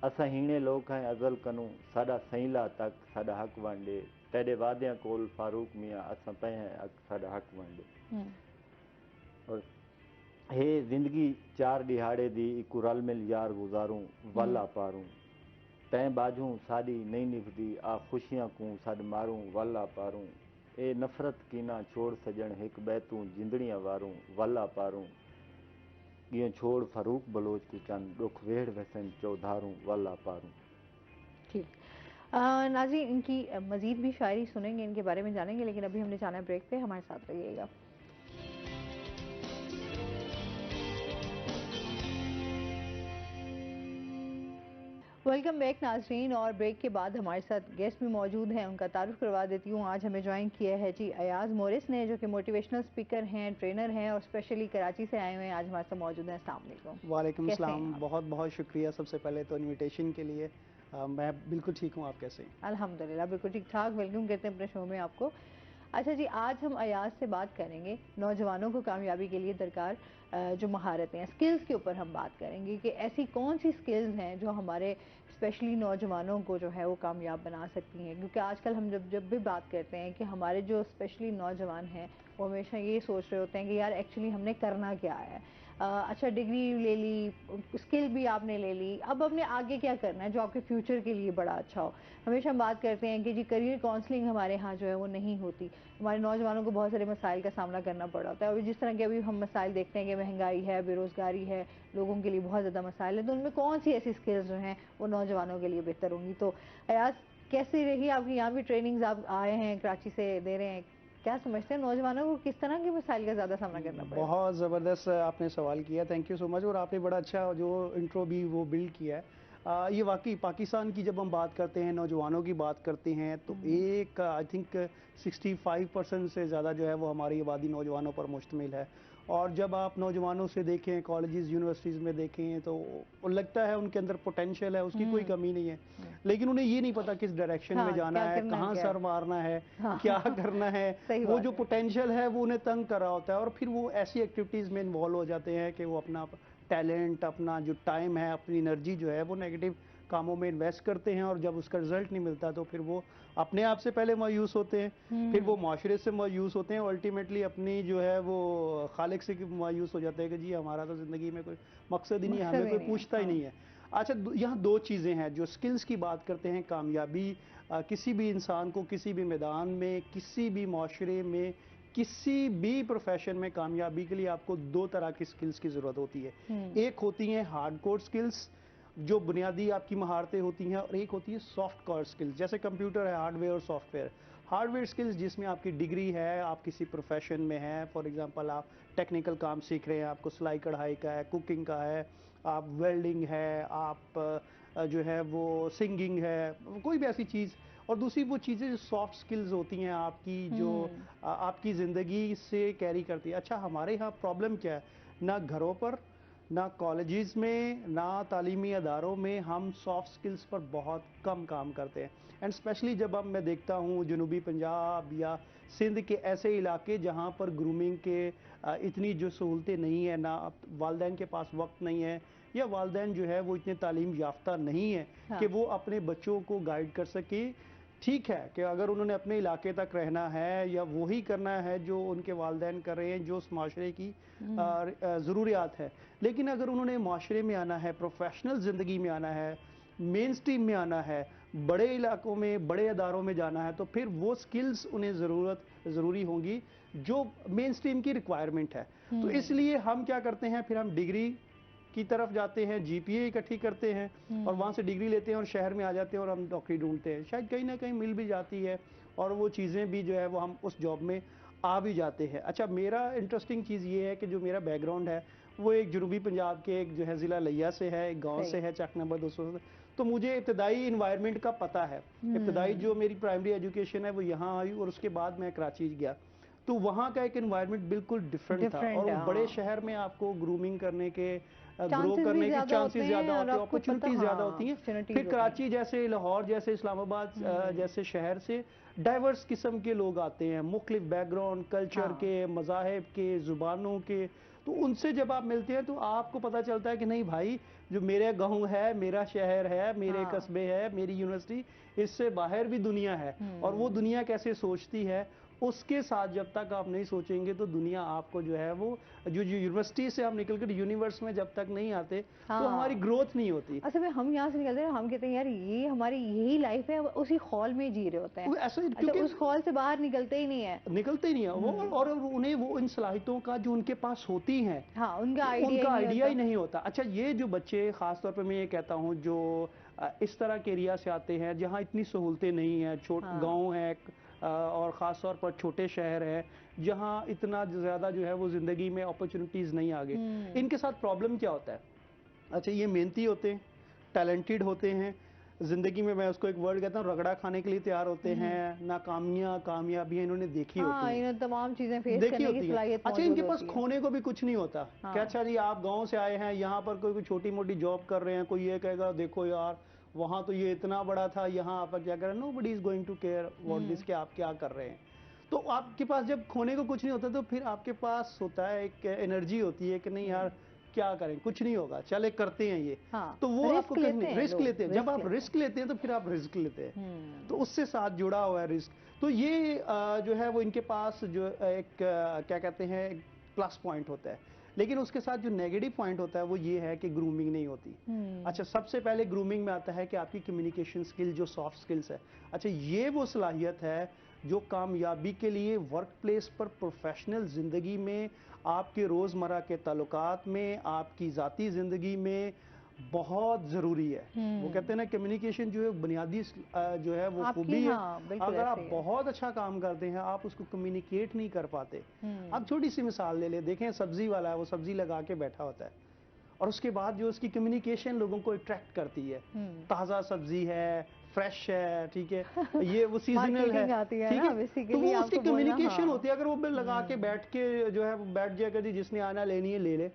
असां हीणे लोग हैं अज़ल कनू, साडा सईला तक साडा हक वंडे, तेरे वादियां कोल फारूक मियाँ असां पे हैं हक साडा हक वंडे। और हे जिंदगी चार दिहाड़े दी इकु रल मिल यार गुजारूं वाला पारूं, तैं बाजूं साड़ी नहीं निभदी आ खुशियां कूं सड मारूं वाला पारूं, ए नफरत कीना छोड़ सजन हिक बैतूं जिंदड़ियां वारूं वाला पारूं, गियों छोड़ फरूक बलोच को चंद दुख वेड़ वसन चौधारूं वाला पारूं। ठीक। नाज़रीन, इनकी मज़ीद भी शायरी सुनेंगे, इनके बारे में जानेंगे, लेकिन अभी हमने जाना है ब्रेक पे। हमारे साथ रहिएगा। वेलकम बैक नाज़रीन, और ब्रेक के बाद हमारे साथ गेस्ट भी मौजूद हैं, उनका तारुफ करवा देती हूँ। आज हमें ज्वाइन किया है जी अयाज मोरिस ने, जो कि मोटिवेशनल स्पीकर हैं, ट्रेनर हैं और स्पेशली कराची से आए हुए हैं। आज हमारे साथ मौजूद हैं। अस्सलाम वालेकुम। वालेकुम सलाम, बहुत बहुत शुक्रिया सबसे पहले तो इनविटेशन के लिए। मैं बिल्कुल ठीक हूँ, आप कैसे हैं? अल्हम्दुलिल्लाह बिल्कुल ठीक ठाक। वेलकम करते हैं अपने शो में आपको। अच्छा जी, आज हम अयाज से बात करेंगे नौजवानों को कामयाबी के लिए दरकार जो महारतें हैं, स्किल्स के ऊपर हम बात करेंगे कि ऐसी कौन सी स्किल्स हैं जो हमारे स्पेशली नौजवानों को जो है वो कामयाब बना सकती हैं। क्योंकि आजकल हम जब भी बात करते हैं कि हमारे जो स्पेशली नौजवान हैं वो हमेशा ये सोच रहे होते हैं कि यार एक्चुअली हमने करना क्या है। अच्छा, डिग्री ले ली, स्किल भी आपने ले ली, अब हमने आगे क्या करना है जो आपके फ्यूचर के लिए बड़ा अच्छा हो। हमेशा हम बात करते हैं कि जी करियर काउंसलिंग हमारे यहाँ जो है वो नहीं होती। हमारे नौजवानों को बहुत सारे मसाइल का सामना करना पड़ रहा है, और जिस तरह के अभी हम मसाइल देखते हैं कि महंगाई है, बेरोज़गारी है, लोगों के लिए बहुत ज़्यादा मसाइल है, तो उनमें कौन सी ऐसी स्किल्स जो हैं वो नौजवानों के लिए बेहतर होंगी। तो अयाज, कैसी रही आपकी यहाँ भी ट्रेनिंग्स? आप आए हैं कराची से, दे रहे हैं, क्या समझते हैं नौजवानों को किस तरह के मसाइल का ज़्यादा सामना करना पड़ेगा? बहुत ज़बरदस्त आपने सवाल किया, थैंक यू सो मच। और आपने बड़ा अच्छा जो इंट्रो भी वो बिल्ड किया है। ये वाकई पाकिस्तान की जब हम बात करते हैं, नौजवानों की बात करते हैं, तो एक आई थिंक 65% से ज़्यादा जो है वो हमारी आबादी नौजवानों पर मुश्तमिल है। और जब आप नौजवानों से देखें, कॉलेजेस यूनिवर्सिटीज़ में देखें, तो लगता है उनके अंदर पोटेंशियल है, उसकी कोई कमी नहीं है, लेकिन उन्हें ये नहीं पता किस डायरेक्शन में जाना है, कहाँ सर मारना है, क्या करना है। वो जो पोटेंशियल है वो उन्हें तंग कर रहा होता है, और फिर वो ऐसी एक्टिविटीज़ में इन्वॉल्व हो जाते हैं कि वो अपना टैलेंट, अपना जो टाइम है, अपनी एनर्जी जो है वो नेगेटिव कामों में इन्वेस्ट करते हैं, और जब उसका रिजल्ट नहीं मिलता तो फिर वो अपने आप से पहले मायूस होते हैं, फिर वो माशरे से मायूस होते हैं, अल्टीमेटली अपनी जो है वो खालिक से मायूस हो जाते हैं कि जी हमारा तो ज़िंदगी में कोई मकसद ही नहीं है, हमें कोई पूछता ही नहीं है। अच्छा, यहाँ दो चीज़ें हैं जो स्किल्स की बात करते हैं। कामयाबी किसी भी इंसान को किसी भी मैदान में, किसी भी माशरे में, किसी भी प्रोफेशन में कामयाबी के लिए आपको दो तरह की स्किल्स की ज़रूरत होती है। एक होती हैं हार्डकोर स्किल्स जो बुनियादी आपकी महारतें होती हैं, और एक होती है सॉफ्ट कोर स्किल्स, जैसे कंप्यूटर है, हार्डवेयर और सॉफ्टवेयर। हार्डवेयर स्किल्स जिसमें आपकी डिग्री है, आप किसी प्रोफेशन में हैं, फॉर एग्जांपल आप टेक्निकल काम सीख रहे हैं, आपको सिलाई कढ़ाई का है, कुकिंग का है, आप वेल्डिंग है, आप जो है वो सिंगिंग है, कोई भी ऐसी चीज़। और दूसरी वो चीज़ें जो सॉफ्ट स्किल्स होती हैं आपकी, जो आपकी ज़िंदगी से कैरी करती है। अच्छा, हमारे यहाँ प्रॉब्लम क्या है, ना घरों पर, ना कॉलेजेस में, ना तालीमी अदारों में हम सॉफ्ट स्किल्स पर बहुत कम काम करते हैं। एंड स्पेशली जब अब मैं देखता हूँ जनूबी पंजाब या सिंध के ऐसे इलाके जहाँ पर ग्रूमिंग के इतनी जो सहूलतें नहीं है, ना वालदैन के पास वक्त नहीं है, या वालदैन जो है वो इतने तालीम याफ्ता नहीं है कि वो अपने बच्चों को गाइड कर सके। ठीक है कि अगर उन्होंने अपने इलाके तक रहना है या वही करना है जो उनके वालदैन कर रहे हैं, जो उस माशरे की ज़रूरियात है, लेकिन अगर उन्होंने माशरे में आना है, प्रोफेशनल ज़िंदगी में आना है, मेन स्ट्रीम में आना है, बड़े इलाकों में, बड़े अदारों में जाना है, तो फिर वो स्किल्स उन्हें ज़रूरी होंगी जो मेन स्ट्रीम की रिक्वायरमेंट है। तो इसलिए हम क्या करते हैं, फिर हम डिग्री की तरफ जाते हैं, जीपीए इकट्ठी करते हैं और वहाँ से डिग्री लेते हैं और शहर में आ जाते हैं और हम नौकरी ढूंढते हैं। शायद कहीं ना कहीं मिल भी जाती है और वो चीज़ें भी जो है वो हम उस जॉब में आ भी जाते हैं। अच्छा, मेरा इंटरेस्टिंग चीज़ ये है कि जो मेरा बैकग्राउंड है वो एक जनूबी पंजाब के एक जो है ज़िला लिया से है, एक गाँव से है, चक नंबर 200 से। तो मुझे इब्तदाई इन्वायरमेंट का पता है। इब्तदाई जो मेरी प्राइमरी एजुकेशन है वो यहाँ आई और उसके बाद मैं कराची गया, तो वहाँ का एक एनवायरनमेंट बिल्कुल डिफरेंट था। और बड़े शहर में आपको ग्रूमिंग करने के, ग्रो करने के चांसेस ज़्यादा होते हैं, अपॉर्चुनिटी ज़्यादा होती हैं। फिर कराची जैसे, लाहौर जैसे, इस्लामाबाद जैसे शहर से डाइवर्स किस्म के लोग आते हैं, मुख्तलिफ बैकग्राउंड, कल्चर के, मज़ाहिब के, ज़ुबानों के। तो उनसे जब आप मिलते हैं तो आपको पता चलता है कि नहीं भाई, जो मेरा गाँव है, मेरा शहर है, मेरे कस्बे है, मेरी यूनिवर्सिटी, इससे बाहर भी दुनिया है। और वो दुनिया कैसे सोचती है, उसके साथ जब तक आप नहीं सोचेंगे तो दुनिया आपको जो है वो, जो यूनिवर्सिटी से हम निकल कर यूनिवर्स में जब तक नहीं आते तो हमारी ग्रोथ नहीं होती। असल में हम यहाँ से निकलते हैं, हम कहते हैं यार ये हमारी यही लाइफ है, उसी खौल में जी रहे होते हैं। ऐसा क्योंकि उस खौल से बाहर निकलते ही नहीं है वो, और उन्हें वो इन सलाहियतों का जो उनके पास होती हैं, उनका आइडिया ही नहीं होता। अच्छा, ये जो बच्चे, खासतौर पर मैं ये कहता हूँ जो इस तरह के एरिया से आते हैं जहाँ इतनी सहूलतें नहीं है, गाँव है और ख़ास तौर पर छोटे शहर है जहाँ इतना ज़्यादा जो है वो ज़िंदगी में अपॉर्चुनिटीज़ नहीं आगे, इनके साथ प्रॉब्लम क्या होता है? अच्छा, ये मेहनती होते हैं, टैलेंटेड होते हैं, ज़िंदगी में मैं उसको एक वर्ड कहता हूँ, रगड़ा खाने के लिए तैयार होते हैं, नाकामियाँ, कामयाबियाँ इन्होंने देखी होती हैं, इन्होंने तमाम चीज़ें फेस करने की सलाहियत। अच्छा, इनके पास खोने को भी कुछ नहीं होता। क्या अच्छा जी, आप गाँव से आए हैं, यहाँ पर कोई छोटी मोटी जॉब कर रहे हैं, कोई ये कहेगा देखो यार वहाँ तो ये इतना बड़ा था, यहाँ आप क्या कर रहे हैं, nobody is going to care what this, कि आप क्या कर रहे हैं। तो आपके पास जब खोने को कुछ नहीं होता तो फिर आपके पास होता है एक एनर्जी होती है कि नहीं यार क्या करें, कुछ नहीं होगा, चले करते हैं ये। तो वो आपको रिस्क लेते हैं। जब आप रिस्क लेते हैं तो फिर आप रिस्क लेते हैं, तो उससे साथ जुड़ा हुआ है रिस्क। तो ये जो है वो इनके पास जो एक क्या कहते हैं प्लस पॉइंट होता है, लेकिन उसके साथ जो नेगेटिव पॉइंट होता है वो ये है कि ग्रूमिंग नहीं होती। अच्छा, सबसे पहले ग्रूमिंग में आता है कि आपकी कम्युनिकेशन स्किल, जो सॉफ्ट स्किल्स है। अच्छा, ये वो सलाहियत है जो कामयाबी के लिए वर्क प्लेस पर, प्रोफेशनल ज़िंदगी में, आपके रोज़मर्रा के ताल्लुकात में, आपकी ज़ाती ज़िंदगी में बहुत ज़रूरी है। वो कहते हैं ना कम्युनिकेशन जो है बुनियादी जो है वो आपकी, खूबी है। हाँ, बिल्कुल अगर आप ऐसे ही है। बहुत अच्छा काम करते हैं आप उसको कम्युनिकेट नहीं कर पाते। आप छोटी सी मिसाल ले लें, देखें सब्जी वाला है, वो सब्जी लगा के बैठा होता है और उसके बाद जो उसकी कम्युनिकेशन लोगों को अट्रैक्ट करती है, ताज़ा सब्जी है, फ्रेश है, ठीक है, ये वो सीजनल है, मार्केटिंग आती है ठीक ना है, तो बेसिकली वो उसकी आपको बोलना, कम्युनिकेशन हाँ। होती है। अगर वो बिल लगा के बैठ के जो है वो बैठ जाएगा जी, जिसने आना लेनी है ले ले,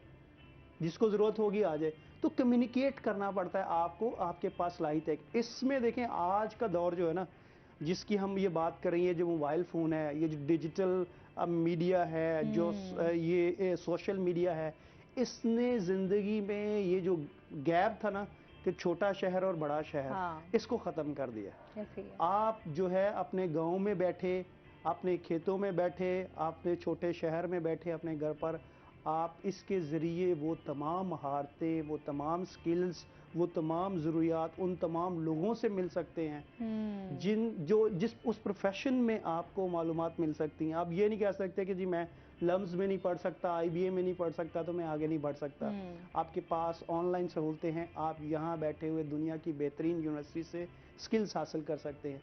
जिसको जरूरत होगी आ जाए। तो कम्युनिकेट करना पड़ता है आपको, आपके पास लाइट है। इसमें देखें आज का दौर जो है ना, जिसकी हम ये बात कर रही है, जो मोबाइल फ़ोन है, ये जो डिजिटल मीडिया है, जो ये सोशल मीडिया है, इसने ज़िंदगी में ये जो गैप था ना कि छोटा शहर और बड़ा शहर, हाँ। इसको ख़त्म कर दिया। ऐसे ही है। आप जो है अपने गांव में बैठे, अपने खेतों में बैठे, अपने छोटे शहर में बैठे अपने घर पर, आप इसके ज़रिए वो तमाम महारतें, वो तमाम स्किल्स, वो तमाम ज़रूरियात उन तमाम लोगों से मिल सकते हैं जिस उस प्रोफेशन में आपको मालूमात मिल सकती हैं। आप ये नहीं कह सकते कि जी मैं लम्स में नहीं पढ़ सकता, IBA में नहीं पढ़ सकता तो मैं आगे नहीं बढ़ सकता। आपके पास ऑनलाइन सहूलतें हैं, आप यहाँ बैठे हुए दुनिया की बेहतरीन यूनिवर्सिटी से स्किल्स हासिल कर सकते हैं।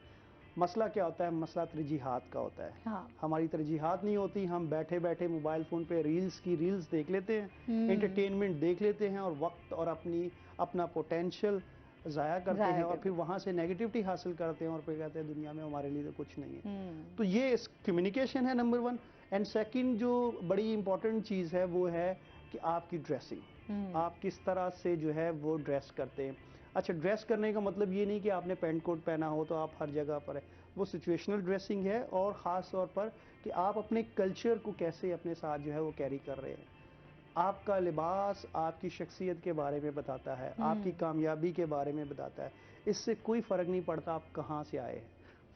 मसला क्या होता है? मसला तरजीहात का होता है। हाँ। हमारी तरजीहात नहीं होती, हम बैठे बैठे मोबाइल फ़ोन पे रील्स देख लेते हैं, एंटरटेनमेंट देख लेते हैं और वक्त और अपना पोटेंशियल ज़ाया करते हैं और फिर वहाँ से नेगेटिविटी हासिल करते हैं और फिर कहते हैं दुनिया में हमारे लिए तो कुछ नहीं है। तो ये कम्युनिकेशन है नंबर 1। एंड सेकंड जो बड़ी इंपॉर्टेंट चीज़ है वो है कि आपकी ड्रेसिंग, आप किस तरह से जो है वो ड्रेस करते हैं। अच्छा, ड्रेस करने का मतलब ये नहीं कि आपने पैंट कोट पहना हो तो आप हर जगह पर है, वो सिचुएशनल ड्रेसिंग है और ख़ास तौर पर कि आप अपने कल्चर को कैसे अपने साथ जो है वो कैरी कर रहे हैं। आपका लिबास आपकी शख्सियत के बारे में बताता है, आपकी कामयाबी के बारे में बताता है। इससे कोई फ़र्क नहीं पड़ता आप कहाँ से आए हैं,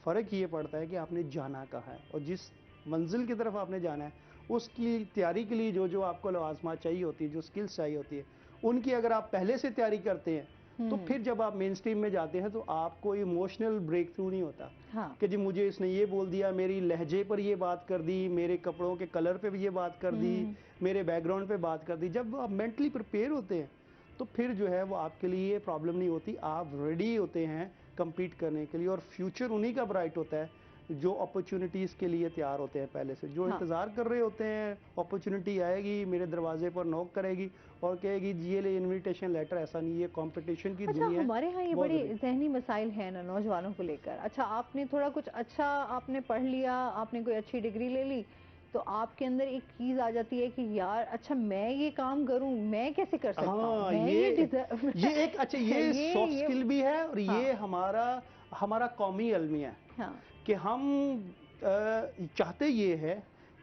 फ़र्क ये पड़ता है कि आपने जाना कहाँ है और जिस मंजिल की तरफ आपने जाना है उसकी तैयारी के लिए जो जो आपको लवाजमात चाहिए होती है, जो स्किल्स चाहिए होती है, उनकी अगर आप पहले से तैयारी करते हैं तो फिर जब आप मेन स्ट्रीम में जाते हैं तो आपको इमोशनल ब्रेक थ्रू नहीं होता। हाँ। कि जी मुझे इसने ये बोल दिया, मेरी लहजे पर ये बात कर दी, मेरे कपड़ों के कलर पे भी ये बात कर दी, मेरे बैकग्राउंड पे बात कर दी। जब आप मेंटली प्रिपेयर होते हैं तो फिर जो है वो आपके लिए प्रॉब्लम नहीं होती, आप रेडी होते हैं कम्पीट करने के लिए और फ्यूचर उन्हीं का ब्राइट होता है जो अपॉर्चुनिटीज़ के लिए तैयार होते हैं पहले से, जो इंतज़ार कर रहे होते हैं अपॉर्चुनिटी आएगी, मेरे दरवाजे पर नॉक करेगी और कहेगी जी ये ले इनविटेशन लेटर। ऐसा नहीं है, कंपटीशन की दुनिया है। हमारे यहाँ ये बड़ी जहनी मसाइल हैं ना नौजवानों को लेकर। अच्छा, आपने थोड़ा कुछ अच्छा आपने पढ़ लिया, आपने कोई अच्छी डिग्री ले ली, तो आपके अंदर एक चीज आ जाती है कि यार अच्छा मैं ये काम करूं, मैं कैसे कर सकता हूं, मैं ये एक अच्छा ये सॉफ्ट स्किल भी है और ये हमारा कौमी अलमिया है। हाँ। कि हम चाहते ये है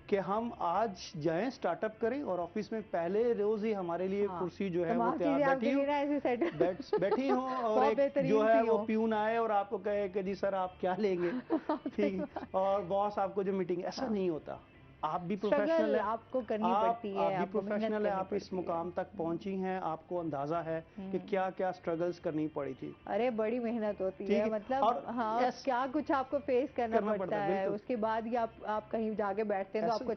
कि हम आज जाएं स्टार्टअप करें और ऑफिस में पहले रोज ही हमारे लिए कुर्सी जो है वो तैयार बैठी हो और एक जो है वो प्यून आए और आपको कहे कि जी सर आप क्या लेंगे, ठीक है, और बॉस आपको जो मीटिंग, ऐसा नहीं होता। आप भी प्रोफेशनल है, आपको करनी पड़ती है, आप भी प्रोफेशनल है, आप इस मुकाम तक पहुंची हैं, आपको अंदाजा है कि क्या क्या स्ट्रगल्स करनी पड़ी थी। अरे बड़ी मेहनत होती है, मतलब और हाँ क्या कुछ आपको फेस करना पड़ता है। उसके बाद ही आप कहीं जाके बैठते हैं तो आपको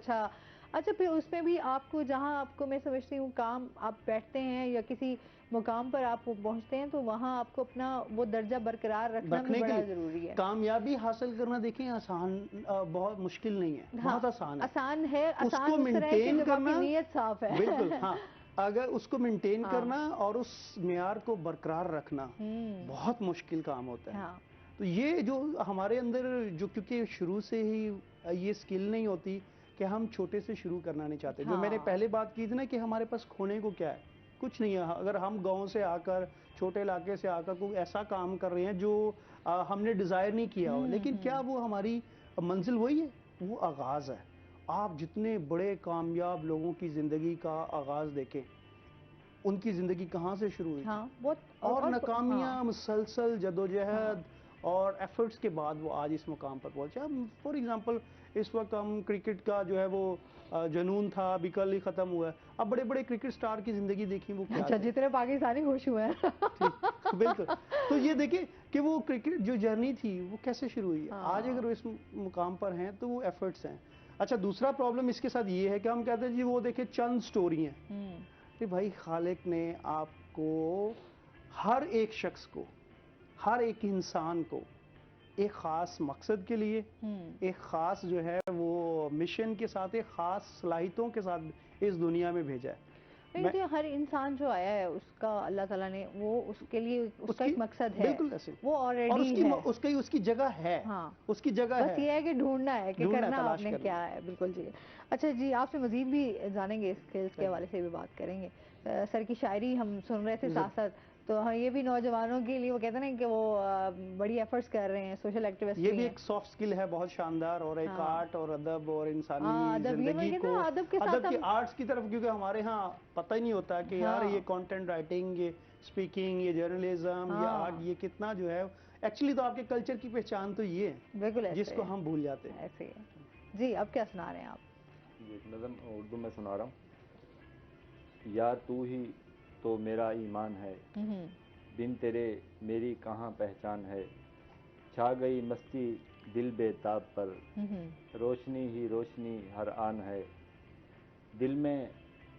अच्छा फिर उसमें भी आपको जहाँ आपको मैं समझती हूँ काम आप बैठते हैं या किसी मुकाम पर आप पहुंचते हैं तो वहाँ आपको अपना वो दर्जा बरकरार रखना भी बड़ा जरूरी है। कामयाबी हासिल करना देखें आसान बहुत मुश्किल नहीं है। हाँ, बहुत आसान है। आसान है, उसको मेंटेन करना, नीयत साफ है। बिल्कुल हाँ, अगर उसको मेंटेन करना और उस मेयार को बरकरार रखना बहुत मुश्किल काम होता है। तो ये जो हमारे अंदर जो क्योंकि शुरू से ही ये स्किल नहीं होती कि हम छोटे से शुरू करना नहीं चाहते। जो मैंने पहले बात की थी ना कि हमारे पास खोने को क्या है, कुछ नहीं है। अगर हम गांव से आकर, छोटे इलाके से आकर कोई ऐसा काम कर रहे हैं जो हमने डिज़ायर नहीं किया हो, लेकिन क्या वो हमारी मंजिल वही है? वो आगाज़ है। आप जितने बड़े कामयाब लोगों की ज़िंदगी का आगाज़ देखें, उनकी ज़िंदगी कहाँ से शुरू हुई? और नाकामियाँ, मुसलसल जदोजहद और एफर्ट्स के बाद वो आज इस मुकाम पर पहुंचे। अब फॉर एग्जांपल इस वक्त हम क्रिकेट का जो है वो जनून था, अभी कल ही खत्म हुआ है। अब बड़े बड़े क्रिकेट स्टार की जिंदगी देखी वो क्या, अच्छा जितने पाकिस्तानी खुश हुए हैं। ठीक, बिल्कुल। तो ये देखिए कि वो क्रिकेट जो जर्नी थी वो कैसे शुरू हुई है। आज अगर वो इस मुकाम पर हैं तो वो एफर्ट्स हैं। अच्छा, दूसरा प्रॉब्लम इसके साथ ये है कि हम कहते हैं जी वो देखिए चंद स्टोरी हैं। भाई खालिक ने आपको हर एक शख्स को, हर एक इंसान को एक ख़ास मकसद के लिए, एक ख़ास जो है वो मिशन के साथ, एक ख़ास सलाहियतों के साथ इस दुनिया में भेजा है। नहीं तो हर इंसान जो आया है उसका अल्लाह ताला ने वो उसके लिए उसका एक मकसद है, बिल्कुल ऐसे, वो और ऑलरेडी है। उसकी जगह है। हाँ, उसकी जगह बस है, ये है कि ढूंढना है कि करना तलाश आपने करना। क्या है। बिल्कुल जी। अच्छा जी, आपसे मजीद भी जानेंगे, स्किल्स के हवाले से भी बात करेंगे। सर की शायरी हम सुन रहे थे साथ साथ, तो हाँ ये भी नौजवानों के लिए वो कहते हैं ना कि वो बड़ी एफर्ट्स कर रहे हैं, सोशल एक्टिविस्ट ये भी भी हैं। एक सॉफ्ट स्किल है बहुत शानदार, और एक हाँ आर्ट और अदब और हाँ, इंसानी अदब ये मैं जिंदगी कहते को, हैं अदब के साथ अदब की हम। आर्ट्स की तरफ, क्योंकि हमारे यहाँ पता ही नहीं होता कि यार ये हाँ कंटेंट राइटिंग, ये स्पीकिंग, ये जर्नलिज्म, ये आर्ट, हाँ ये कितना जो है एक्चुअली तो आपके कल्चर की पहचान तो ये है बिल्कुल ऐसे जिसको है, हम भूल जाते हैं। ऐसे ही है जी। अब क्या सुना रहे हैं आप? ये एक नज़म उर्दू में सुना रहा हूँ। यार तू ही तो मेरा ईमान है, बिन तेरे मेरी कहाँ पहचान है। छा गई मस्ती दिल बेताब पर, रोशनी ही रोशनी हर आन है। दिल में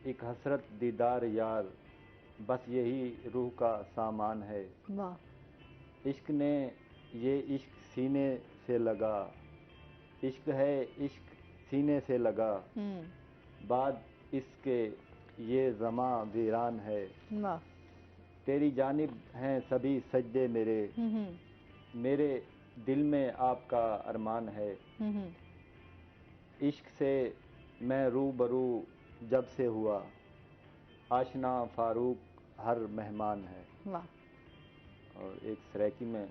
एक हसरत दीदार यार, बस यही रूह का सामान है। वाह। इश्क ने ये इश्क सीने से लगा, इश्क है इश्क सीने से लगा। बाद इसके ये ज़मा वीरान है। वाह। तेरी जानिब हैं सभी सजदे मेरे, मेरे दिल में आपका अरमान है। इश्क से मैं रूबरू जब से हुआ, आशना फारूक हर मेहमान है। वाह। और एक सराइकी में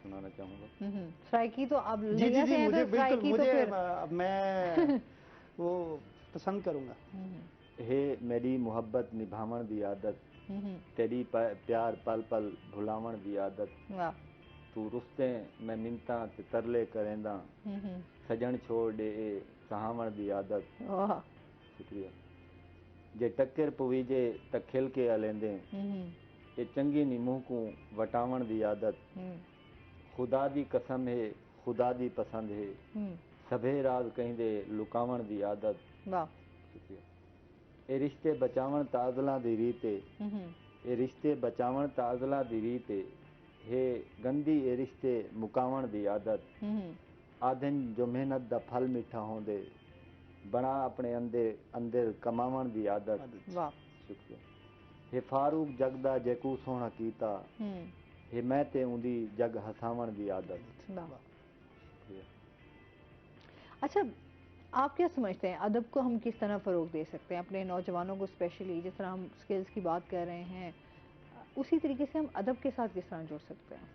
सुनाना चाहूँगा। सराइकी तो आप जी जी लिया जी, से हैं, मुझे तो बिल्कुल, सराइकी तो मुझे फिर मैं वो पसंद करूँगा। हे मेरी मुहब्बत निभावण दी आदत, तेरी प्यार पल पल भुलावण दी आदत। वाह। तू रुस्ते मैं मिन्नतां ते तरले करेंदा, सजण छोड़ दे सहावण दी आदत। वाह। शुक्रिया। जे टक्कर पवीजे त खिल के अलेंदे, ये चंगी नी मुंह को वटावण दी आदत। खुदा दी कसम है खुदा दी पसंद है, सभे राज कहिंदे लुकावण दी आदत। वाह। शुक्रिया। ये रिश्ते बचावण ताज़ला दी रीते, ये रिश्ते बचावण ताज़ला दी रीते। हे गंदी ये रिश्ते मुकावण दी आदत। आदन जो मेहनत दा फल मिठा होंदे, बना अपने अंदर अंदर कमावण दी आदत। वाह। शुक्रिया। हे फारूक जगदा जेकू सोहना कीता, हे मैं ते उंदी जग हसावण दी आदत। वाह। शुक्रिया। अच्छा, आप क्या समझते हैं अदब को हम किस तरह फ़रोग दे सकते हैं अपने नौजवानों को, स्पेशली जिस तरह हम स्किल्स की बात कर रहे हैं, उसी तरीके से हम अदब के साथ किस तरह जुड़ सकते हैं?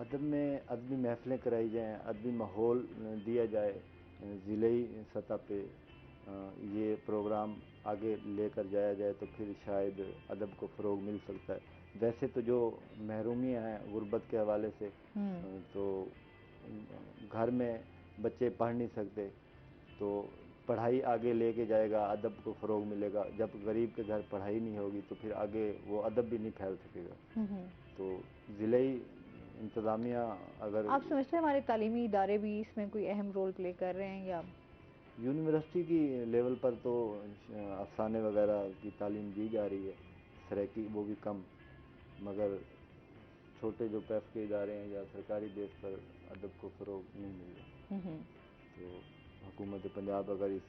अदब में अदबी महफिलें कराई जाएँ, अदबी माहौल दिया जाए, ज़िले सतह पे ये प्रोग्राम आगे लेकर जाया जाए तो फिर शायद अदब को फ़रोग मिल सकता है। वैसे तो जो महरूमियाँ हैं गुर्बत के हवाले से, तो घर में बच्चे पढ़ नहीं सकते, तो पढ़ाई आगे लेके जाएगा, अदब को फ़रोग मिलेगा। जब गरीब के घर पढ़ाई नहीं होगी तो फिर आगे वो अदब भी नहीं फैल सकेगा। तो ज़िले इंतज़ामिया अगर आप समझते हैं हमारे तालीमी इदारे भी इसमें कोई अहम रोल प्ले कर रहे हैं? या यूनिवर्सिटी की लेवल पर तो अफसाने वगैरह की तालीम दी जा रही है, सराइकी वो भी कम, मगर छोटे जो पैफ के इदारे हैं या सरकारी बेस पर अदब को फ़रोग नहीं मिल रहा। तो हुकूमत पंजाब अगर इस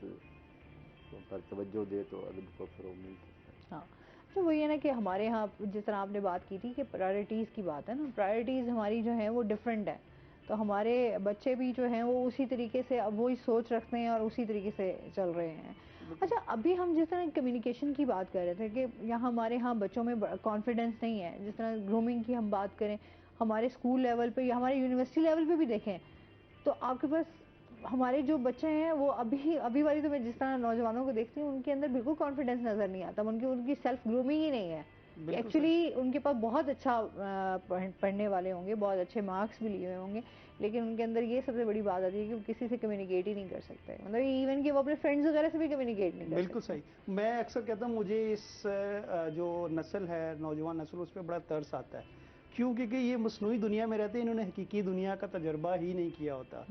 पर तवज्जो दे तो अदब को फ़रोग मिल सकता है। हाँ, तो वही है ना कि हमारे यहाँ जिस तरह आपने बात की थी कि प्रायोरिटीज़ की बात है ना, प्रायोरिटीज़ हमारी जो है वो डिफरेंट है, तो हमारे बच्चे भी जो हैं वो उसी तरीके से अब वही सोच रखते हैं और उसी तरीके से चल रहे हैं। अच्छा, अभी हम जिस तरह कम्युनिकेशन की बात कर रहे थे कि यहाँ हमारे यहाँ बच्चों में कॉन्फिडेंस नहीं है, जिस तरह ग्रूमिंग की हम बात करें हमारे स्कूल लेवल पे या हमारे यूनिवर्सिटी लेवल पे भी देखें, तो आपके पास हमारे जो बच्चे हैं वो अभी वाली, तो मैं जिस तरह नौजवानों को देखती हूँ उनके अंदर बिल्कुल कॉन्फिडेंस नज़र नहीं आता, उनकी सेल्फ ग्रूमिंग ही नहीं है। एक्चुअली उनके पास बहुत अच्छा पढ़ने वाले होंगे, बहुत अच्छे मार्क्स भी लिए हुए होंगे, लेकिन उनके अंदर ये सबसे बड़ी बात आती है कि वो किसी से कम्युनिकेट ही नहीं कर सकते, मतलब इवन कि वो अपने फ्रेंड्स वगैरह से भी कम्युनिकेट नहीं कर बिल्कुल सकते। सही। मैं अक्सर कहता हूँ मुझे इस जो नस्ल है, नौजवान नस्ल, उस पर बड़ा तरस आता है। क्यों? क्योंकि ये मसनूई दुनिया में रहते हैं, इन्होंने हकीकी दुनिया का तजर्बा ही नहीं किया होता।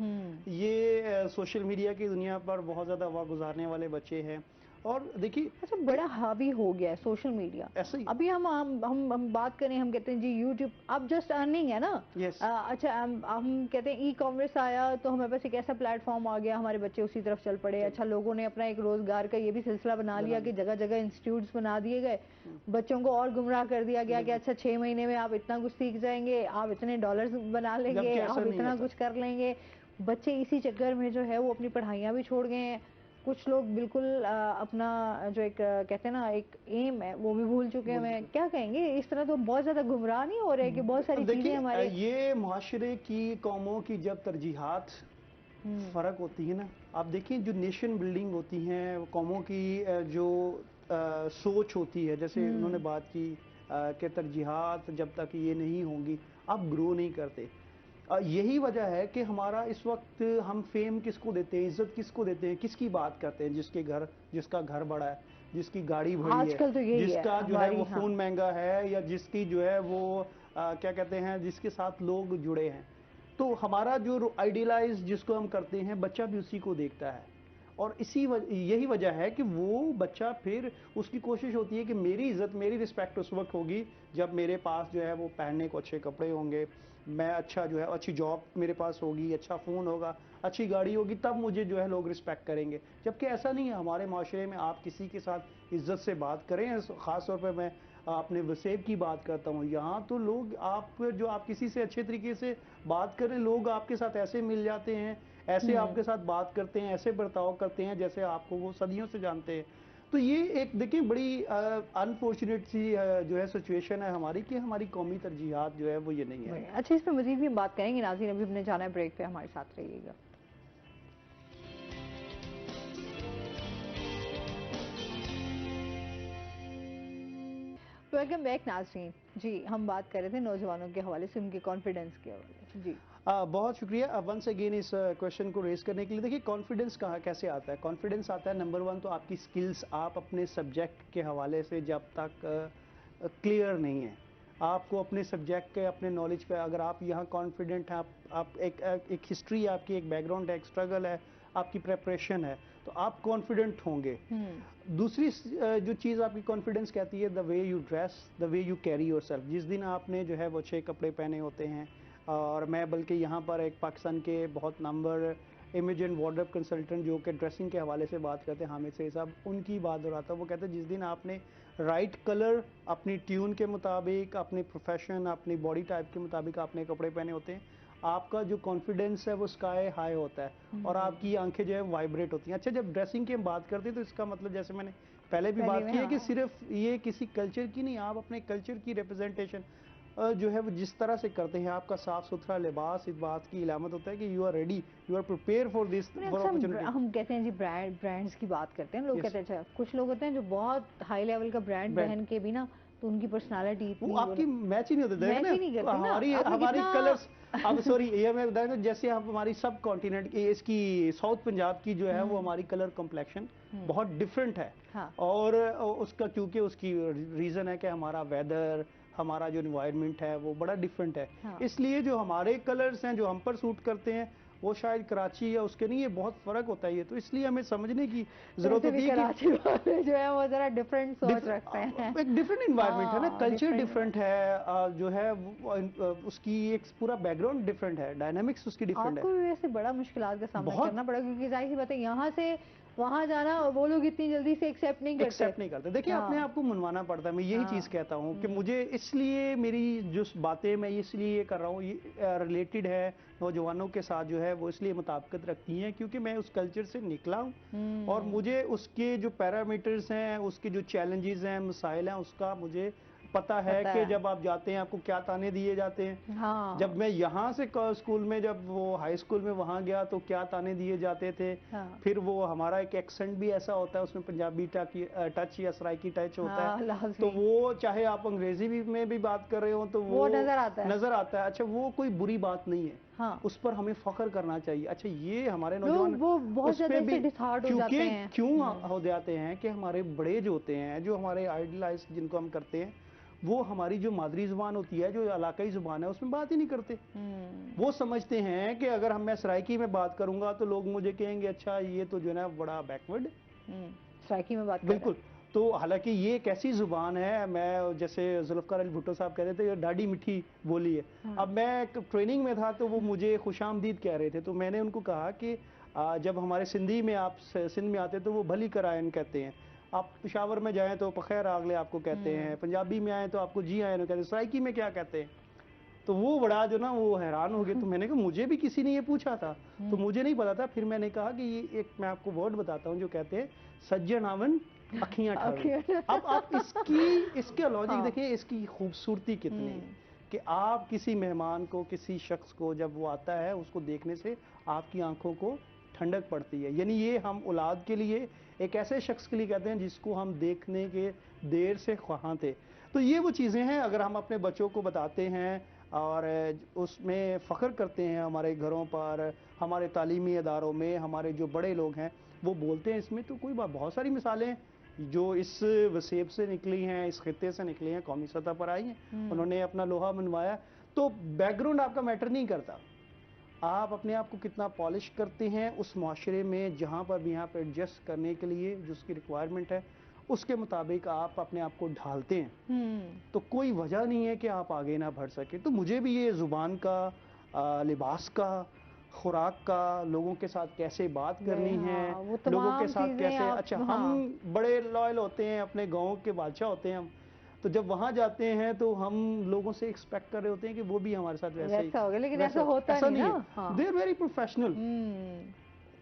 ये सोशल मीडिया की दुनिया पर बहुत ज़्यादा वक्त गुजारने वाले बच्चे हैं, और देखिए अच्छा बड़ा हावी हो गया है सोशल मीडिया ऐसे ही। अभी हम बात करें, हम कहते हैं जी यूट्यूब अब जस्ट अर्निंग है ना। Yes. अच्छा हम कहते हैं ई कॉमर्स आया तो हमारे पास एक ऐसा प्लेटफॉर्म आ गया, हमारे बच्चे उसी तरफ चल पड़े। अच्छा लोगों ने अपना एक रोजगार का ये भी सिलसिला बना लिया कि जगह जगह इंस्टीट्यूट्स बना दिए गए, बच्चों को और गुमराह कर दिया गया कि अच्छा 6 महीने में आप इतना कुछ सीख जाएंगे, आप इतने डॉलर्स बना लेंगे, आप इतना कुछ कर लेंगे। बच्चे इसी चक्कर में जो है वो अपनी पढ़ाइयाँ भी छोड़ गए हैं। कुछ लोग बिल्कुल अपना जो एक कहते हैं ना एक एम है वो भी भूल चुके हैं। क्या कहेंगे, इस तरह तो बहुत ज्यादा गुमराह नहीं हो रहे कि बहुत सारी चीजें हमारे ये मुआशरे की कौमों की जब तरजीहात फर्क होती है ना, आप देखिए जो नेशन बिल्डिंग होती हैं कौमों की जो सोच होती है, जैसे उन्होंने बात की कि तरजीहात जब तक ये नहीं होंगी आप ग्रो नहीं करते। यही वजह है कि हमारा इस वक्त हम फेम किसको देते हैं, इज्जत किसको देते हैं, किसकी बात करते हैं, जिसका घर बड़ा है, जिसकी गाड़ी बड़ी आजकल तो है, जिसका जो है वो हाँ। फोन महंगा है, या जिसकी जो है वो क्या कहते हैं जिसके साथ लोग जुड़े हैं। तो हमारा जो आइडियलाइज जिसको हम करते हैं बच्चा भी उसी को देखता है, और यही वजह है कि वो बच्चा फिर उसकी कोशिश होती है कि मेरी इज्जत मेरी रिस्पेक्ट उस वक्त होगी जब मेरे पास जो है वो पहनने को अच्छे कपड़े होंगे, मैं अच्छा जो है अच्छी जॉब मेरे पास होगी, अच्छा फ़ोन होगा, अच्छी गाड़ी होगी, तब मुझे जो है लोग रिस्पेक्ट करेंगे। जबकि ऐसा नहीं है हमारे माशरे में। आप किसी के साथ इज्जत से बात करें, ख़ास तौर पर मैं अपने वसेब की बात करता हूँ, यहाँ तो लोग आप किसी से अच्छे तरीके से बात करें, लोग आपके साथ ऐसे मिल जाते हैं, ऐसे आपके साथ बात करते हैं, ऐसे बर्ताव करते हैं जैसे आपको वो सदियों से जानते हैं। तो ये एक देखिए बड़ी अनफॉर्चुनेट सी जो है सिचुएशन है हमारी कि हमारी कौमी तरजीहात जो है वो ये नहीं है। अच्छा इस पे मजीद भी बात करेंगे। नाज़रीन अभी हमने जाना है ब्रेक पे, हमारे साथ रहिएगा। वेलकम बैक नाज़रीन। जी हम बात कर रहे थे नौजवानों के हवाले से, उनके कॉन्फिडेंस के हवाले से। जी बहुत शुक्रिया वंस अगेन इस क्वेश्चन को रेज करने के लिए। देखिए कॉन्फिडेंस कहाँ कैसे आता है? कॉन्फिडेंस आता है नंबर 1 तो आपकी स्किल्स, आप अपने सब्जेक्ट के हवाले से जब तक क्लियर नहीं है, आपको अपने सब्जेक्ट के अपने नॉलेज पे अगर आप यहाँ कॉन्फिडेंट हैं, आप एक हिस्ट्री है आपकी, एक बैकग्राउंड है, एक स्ट्रगल है, आपकी प्रेपरेशन है, तो आप कॉन्फिडेंट होंगे। दूसरी जो चीज़ आपकी कॉन्फिडेंस कहती है the way you dress, the way you carry yourself. जिस दिन आपने जो है वो अच्छे कपड़े पहने होते हैं, और मैं बल्कि यहाँ पर एक पाकिस्तान के बहुत number image and wardrobe consultant जो कि ड्रेसिंग के हवाले से बात करते हैं, हामिद सईद साहब, उनकी बात दोहराता हूँ। वो कहते हैं जिस दिन आपने राइट कलर अपनी ट्यून के मुताबिक, अपने प्रोफेशन, अपनी बॉडी टाइप के मुताबिक आपने कपड़े पहने होते हैं, आपका जो कॉन्फिडेंस है वो स्काई हाई होता है और आपकी आंखें जो है वाइब्रेट होती हैं। अच्छा जब ड्रेसिंग की हम बात करते हैं तो इसका मतलब जैसे मैंने पहले भी बात की है कि सिर्फ ये किसी कल्चर की नहीं, आप अपने कल्चर की रिप्रेजेंटेशन जो है वो जिस तरह से करते हैं, आपका साफ सुथरा लिबास इस बात की इलामत होता है कि you are ready, you are prepare for this opportunity. हम कहते हैं जी ब्रांड्स की बात करते हैं, लोग कहते हैं अच्छा कुछ लोग होते हैं जो बहुत हाई लेवल का ब्रांड पहन के भी ना तो उनकी पर्सनालिटी वो आपकी मैच ही नहीं होती। मैच ही नहीं करती ना। हमारी कलर्स अब सॉरी ये मैं बता दूं, जैसे आप हमारी सब कॉन्टिनेंट की इसकी साउथ पंजाब की जो है वो हमारी कलर कॉम्प्लेक्शन बहुत डिफरेंट है। हाँ। और उसका क्योंकि उसकी रीजन है कि हमारा वेदर, हमारा जो इन्वायरमेंट है वो बड़ा डिफरेंट है। हाँ। इसलिए जो हमारे कलर्स हैं जो हम पर सूट करते हैं वो शायद कराची या उसके नहीं, ये बहुत फर्क होता है। ये तो इसलिए हमें समझने की जरूरत होती है कि कराची वाले जो है वो जरा डिफरेंट सोच रखते हैं, एक डिफरेंट इन्वायरमेंट है ना, कल्चर डिफरेंट है, जो है उसकी एक पूरा बैकग्राउंड डिफरेंट है, डायनामिक्स उसकी डिफरेंट है। आपको भी वैसे बड़ा मुश्किलात का सामना करना पड़ा क्योंकि जाहिर सी बात है यहाँ से वहां जाना और वो लोग इतनी जल्दी से एक्सेप्ट नहीं करते। देखिए अपने आप को मनवाना पड़ता है। मैं यही चीज कहता हूँ कि मुझे इसलिए मेरी जो बातें मैं इसलिए कर रहा हूँ ये रिलेटेड है नौजवानों के साथ जो है वो इसलिए मुताबिकत रखती हैं क्योंकि मैं उस कल्चर से निकला हूँ और मुझे उसके जो पैरामीटर्स हैं, उसके जो चैलेंजेस हैं, मसाइल हैं, उसका मुझे पता है कि जब आप जाते हैं आपको क्या ताने दिए जाते हैं। हाँ। जब मैं यहाँ से स्कूल में, जब वो हाई स्कूल में वहाँ गया तो क्या ताने दिए जाते थे। हाँ। फिर वो हमारा एक एक्सेंट भी ऐसा होता है, उसमें पंजाबी टच या सराइकी टच होता है। तो वो चाहे आप अंग्रेजी में भी बात कर रहे हो तो वो नजर आता है। अच्छा वो कोई बुरी बात नहीं है। हाँ। उस पर हमें फख्र करना चाहिए। अच्छा ये हमारे नौजवान वो बहुत ज्यादा इससे डिसहार्ट हो जाते हैं। क्यों हो जाते हैं कि हमारे बड़े जो होते हैं, जो हमारे आइडलाइज जिनको हम करते हैं, वो हमारी जो मादरी जुबान होती है, जो इलाकाई जुबान है, उसमें बात ही नहीं करते। वो समझते हैं कि अगर मैं सराइकी में बात करूंगा तो लोग मुझे कहेंगे अच्छा ये तो जो है ना बड़ा बैकवर्ड। सराइकी में बात कर रहे हैं। बिल्कुल। तो हालांकि ये एक ऐसी जुबान है, मैं जैसे जुल्फकार अली भुट्टो साहब कह रहे थे, ये डाढ़ी मीठी बोली है। अब मैं ट्रेनिंग में था तो वो मुझे खुशामदीद कह रहे थे, तो मैंने उनको कहा कि जब हमारे सिंधी में आप सिंध में आते तो वो भली करायन कहते हैं, आप पेशावर में जाएं तो पखैर आगले आपको कहते हैं, पंजाबी में आए तो आपको जी आयन कहते हैं, सराइकी में क्या कहते हैं। तो वो बड़ा जो ना वो हैरान हो गए। तो मैंने कहा मुझे भी किसी ने ये पूछा था, तो मुझे नहीं पता था। फिर मैंने कहा कि ये एक मैं आपको वर्ड बताता हूँ जो कहते हैं सज्जन आवन अखियां ठावे। अब आप इसके लॉजिक देखिए, इसकी खूबसूरती कितनी है कि आप किसी मेहमान को, किसी शख्स को जब वो आता है उसको देखने से आपकी आंखों को ठंडक पड़ती है। यानी ये हम औलाद के लिए एक ऐसे शख्स के लिए कहते हैं जिसको हम देखने के देर से ख्वाहां थे। तो ये वो चीज़ें हैं, अगर हम अपने बच्चों को बताते हैं और उसमें फ़ख्र करते हैं, हमारे घरों पर, हमारे तालीमी इदारों में हमारे जो बड़े लोग हैं वो बोलते हैं इसमें, तो कोई बात, बहुत सारी मिसालें जो इस वसेब से निकली हैं, इस खित्ते से निकली हैं, कौमी सतह पर आई हैं। उन्होंने अपना लोहा मनवाया। तो बैकग्राउंड आपका मैटर नहीं करता, आप अपने आप को कितना पॉलिश करते हैं उस माशरे में जहाँ पर भी आप एडजस्ट करने के लिए जो उसकी रिक्वायरमेंट है उसके मुताबिक आप अपने आप को ढालते हैं। तो कोई वजह नहीं है कि आप आगे ना बढ़ सके। तो मुझे भी ये ज़ुबान का, लिबास का, खुराक का, लोगों के साथ कैसे बात करनी है, लोगों के साथ कैसे, अच्छा हम बड़े लॉयल होते हैं, अपने गाँव के बादशाह होते हैं हम, तो जब वहां जाते हैं तो हम लोगों से एक्सपेक्ट कर रहे होते हैं कि वो भी हमारे साथ वैसे ही होगा, लेकिन ऐसा होता नहीं ना। They are very professional.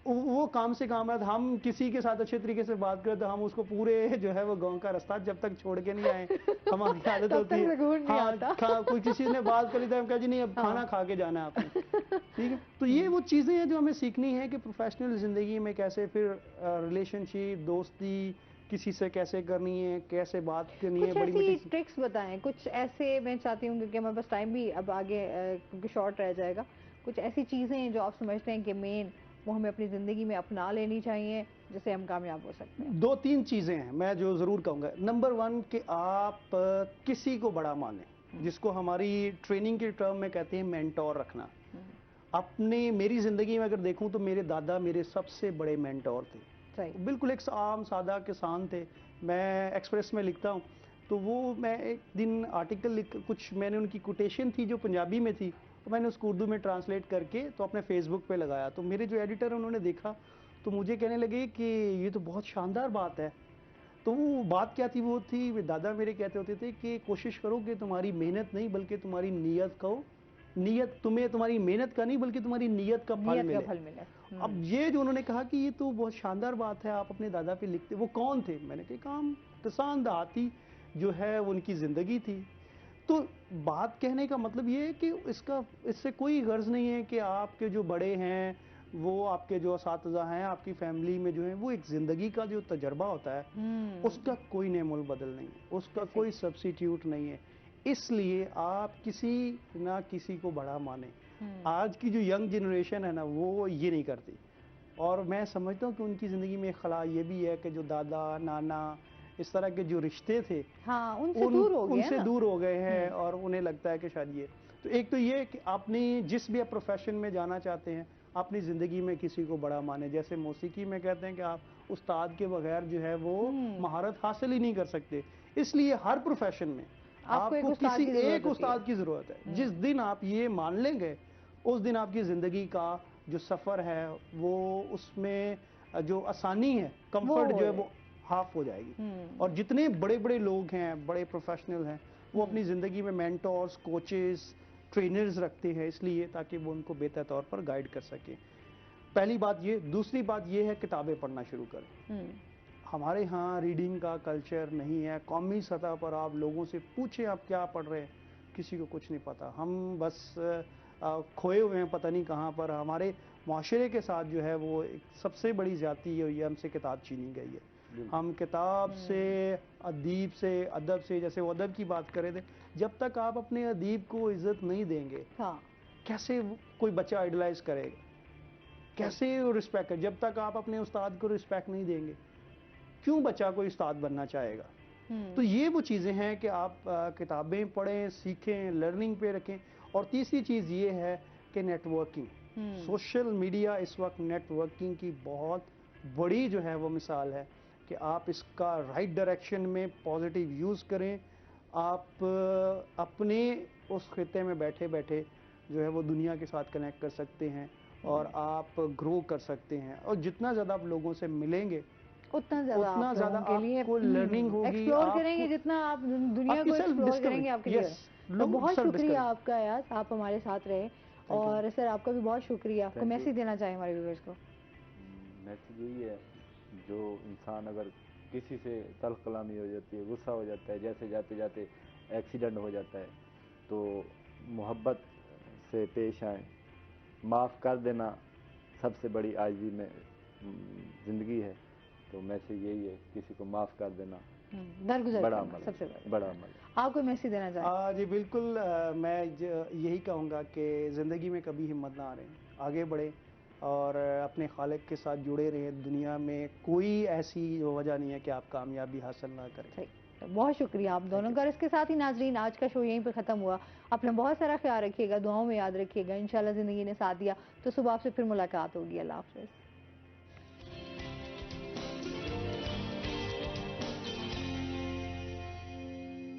वो काम से काम है। हम किसी के साथ अच्छे तरीके से बात करें तो हम उसको पूरे जो है वो गांव का रास्ता जब तक छोड़ के नहीं आए, हमारी आदत होती है। हाँ, कोई किसी ने बात कर ली तो हम कह जी नहीं अब खाना खा के जाना है आपने, ठीक है। तो ये वो चीजें हैं जो हमें सीखनी है कि प्रोफेशनल जिंदगी में कैसे फिर रिलेशनशिप, दोस्ती किसी से कैसे करनी है, कैसे बात करनी है। कुछ ऐसी ट्रिक्स बताएं, कुछ ऐसे, मैं चाहती हूँ क्योंकि हमारे पास टाइम भी अब आगे क्योंकि शॉर्ट रह जाएगा, कुछ ऐसी चीजें जो आप समझते हैं कि मेन वो हमें अपनी जिंदगी में अपना लेनी चाहिए जिससे हम कामयाब हो सकते हैं। 2-3 चीजें हैं मैं जो जरूर कहूंगा। नंबर 1 कि आप किसी को बड़ा माने, जिसको हमारी ट्रेनिंग के टर्म में कहते हैं मेंटोर रखना। अपने मेरी जिंदगी में अगर देखूं तो मेरे दादा मेरे सबसे बड़े मेंटोर थे। बिल्कुल एक आम सादा किसान थे। मैं एक्सप्रेस में लिखता हूँ तो वो मैं एक दिन आर्टिकल लिख, कुछ मैंने उनकी कोटेशन थी जो पंजाबी में थी, तो मैंने उसको उर्दू में ट्रांसलेट करके तो अपने फेसबुक पे लगाया। तो मेरे जो एडिटर उन्होंने देखा तो मुझे कहने लगे कि ये तो बहुत शानदार बात है। तो वो बात क्या थी, वो थी दादा मेरे कहते होते थे कि कोशिश करो कि तुम्हारी मेहनत नहीं बल्कि तुम्हारी नीयत को, नीयत तुम्हें तुम्हारी मेहनत का नहीं बल्कि तुम्हारी नीयत का फल मिले। अब ये जो उन्होंने कहा कि ये तो बहुत शानदार बात है, आप अपने दादा पे लिखते। वो कौन थे? मैंने कहा काम किसान देहाती जो है उनकी जिंदगी थी। तो बात कहने का मतलब ये है कि इससे कोई गर्ज नहीं है कि आपके जो बड़े हैं, वो आपके जो असातिज़ा हैं, आपकी फैमिली में जो है, वो एक जिंदगी का जो तजर्बा होता है उसका कोई नेमोल बदल नहीं है, उसका कोई सब्सिट्यूट नहीं है। इसलिए आप किसी ना किसी को बड़ा माने। आज की जो यंग जनरेशन है ना वो ये नहीं करती, और मैं समझता हूँ कि उनकी ज़िंदगी में खला ये भी है कि जो दादा नाना इस तरह के जो रिश्ते थे उनसे दूर हो गए हैं, और उन्हें लगता है कि शायद ये। तो एक तो ये कि आपने जिस भी आप प्रोफेशन में जाना चाहते हैं अपनी ज़िंदगी में किसी को बड़ा माने। जैसे मौसीकी में कहते हैं कि आप उस्ताद के बगैर जो है वो महारत हासिल ही नहीं कर सकते। इसलिए हर प्रोफेशन में आपको किसी एक उस्ताद की ज़रूरत है। जिस दिन आप ये मान लेंगे उस दिन आपकी ज़िंदगी का जो सफ़र है वो, उसमें जो आसानी है, कंफर्ट जो है वो हाफ हो जाएगी। और जितने बड़े बड़े लोग हैं, बड़े प्रोफेशनल हैं, वो अपनी ज़िंदगी में मेंटोर्स, कोचेस, ट्रेनर्स रखते हैं इसलिए ताकि वो उनको बेहतर तौर पर गाइड कर सकें। पहली बात ये। दूसरी बात ये है किताबें पढ़ना शुरू करें। हमारे यहाँ रीडिंग का कल्चर नहीं है। कौमी सतह पर आप लोगों से पूछें आप क्या पढ़ रहे हैं, किसी को कुछ नहीं पता। हम बस खोए हुए हैं पता नहीं कहाँ पर। हमारे माशरे के साथ जो है वो एक सबसे बड़ी ज़्यादती है, ये हमसे किताब छीनी गई है। हम किताब से, अदीब से, अदब से, जैसे वो अदब की बात कर रहे थे, जब तक आप अपने अदीब को इज्जत नहीं देंगे कैसे कोई बच्चा आइडलाइज करेगा, कैसे रिस्पेक्ट करे? जब तक आप अपने उस्ताद को रिस्पेक्ट नहीं देंगे क्यों बच्चा कोई उस्ताद बनना चाहेगा? तो ये वो चीज़ें हैं कि आप किताबें पढ़ें, सीखें, लर्निंग पे रखें। और तीसरी चीज़ ये है कि नेटवर्किंग। सोशल मीडिया इस वक्त नेटवर्किंग की बहुत बड़ी जो है वो मिसाल है। कि आप इसका राइट डायरेक्शन में पॉजिटिव यूज़ करें। आप अपने उस खिते में बैठे बैठे जो है वो दुनिया के साथ कनेक्ट कर सकते हैं और आप ग्रो कर सकते हैं, और जितना ज़्यादा आप लोगों से मिलेंगे उतना ज़्यादा आपको लर्निंग होगी, एक्सप्लोर करेंगे, जितना आप दुनिया को एक्सप्लोर करेंगे आपके लिए। तो बहुत शुक्रिया आपका यार, आप हमारे साथ रहे। और सर आपका भी बहुत शुक्रिया। आपको मैसेज देना चाहिए हमारे व्यूअर्स को? मैसेज यही है, जो इंसान अगर किसी से तल्ख कलामी हो जाती है, गुस्सा हो जाता है, जैसे जाते जाते एक्सीडेंट हो जाता है, तो मोहब्बत से पेश आए। माफ़ कर देना सबसे बड़ी आजी में ज़िंदगी है। तो मैसेज यही है, किसी को माफ़ कर देना दरगुजर बड़ा करना अमल, सबसे बड़ा अमल। आप कोई मैसेज देना चाहें? जी बिल्कुल, मैं यही कहूँगा कि ज़िंदगी में कभी हिम्मत ना हारें, आगे बढ़ें और अपने खालिक के साथ जुड़े रहें। दुनिया में कोई ऐसी वजह नहीं है कि आप कामयाबी हासिल ना करें। तो बहुत शुक्रिया आप दोनों का। इसके साथ ही नाजरीन, आज का शो यहीं पे ख़त्म हुआ। अपना बहुत सारा ख्याल रखिएगा, दुआओं में याद रखिएगा। इंशाल्लाह ज़िंदगी ने साथ दिया तो सुबह आपसे फिर मुलाकात होगी। अल्लाह हाफ़िज़।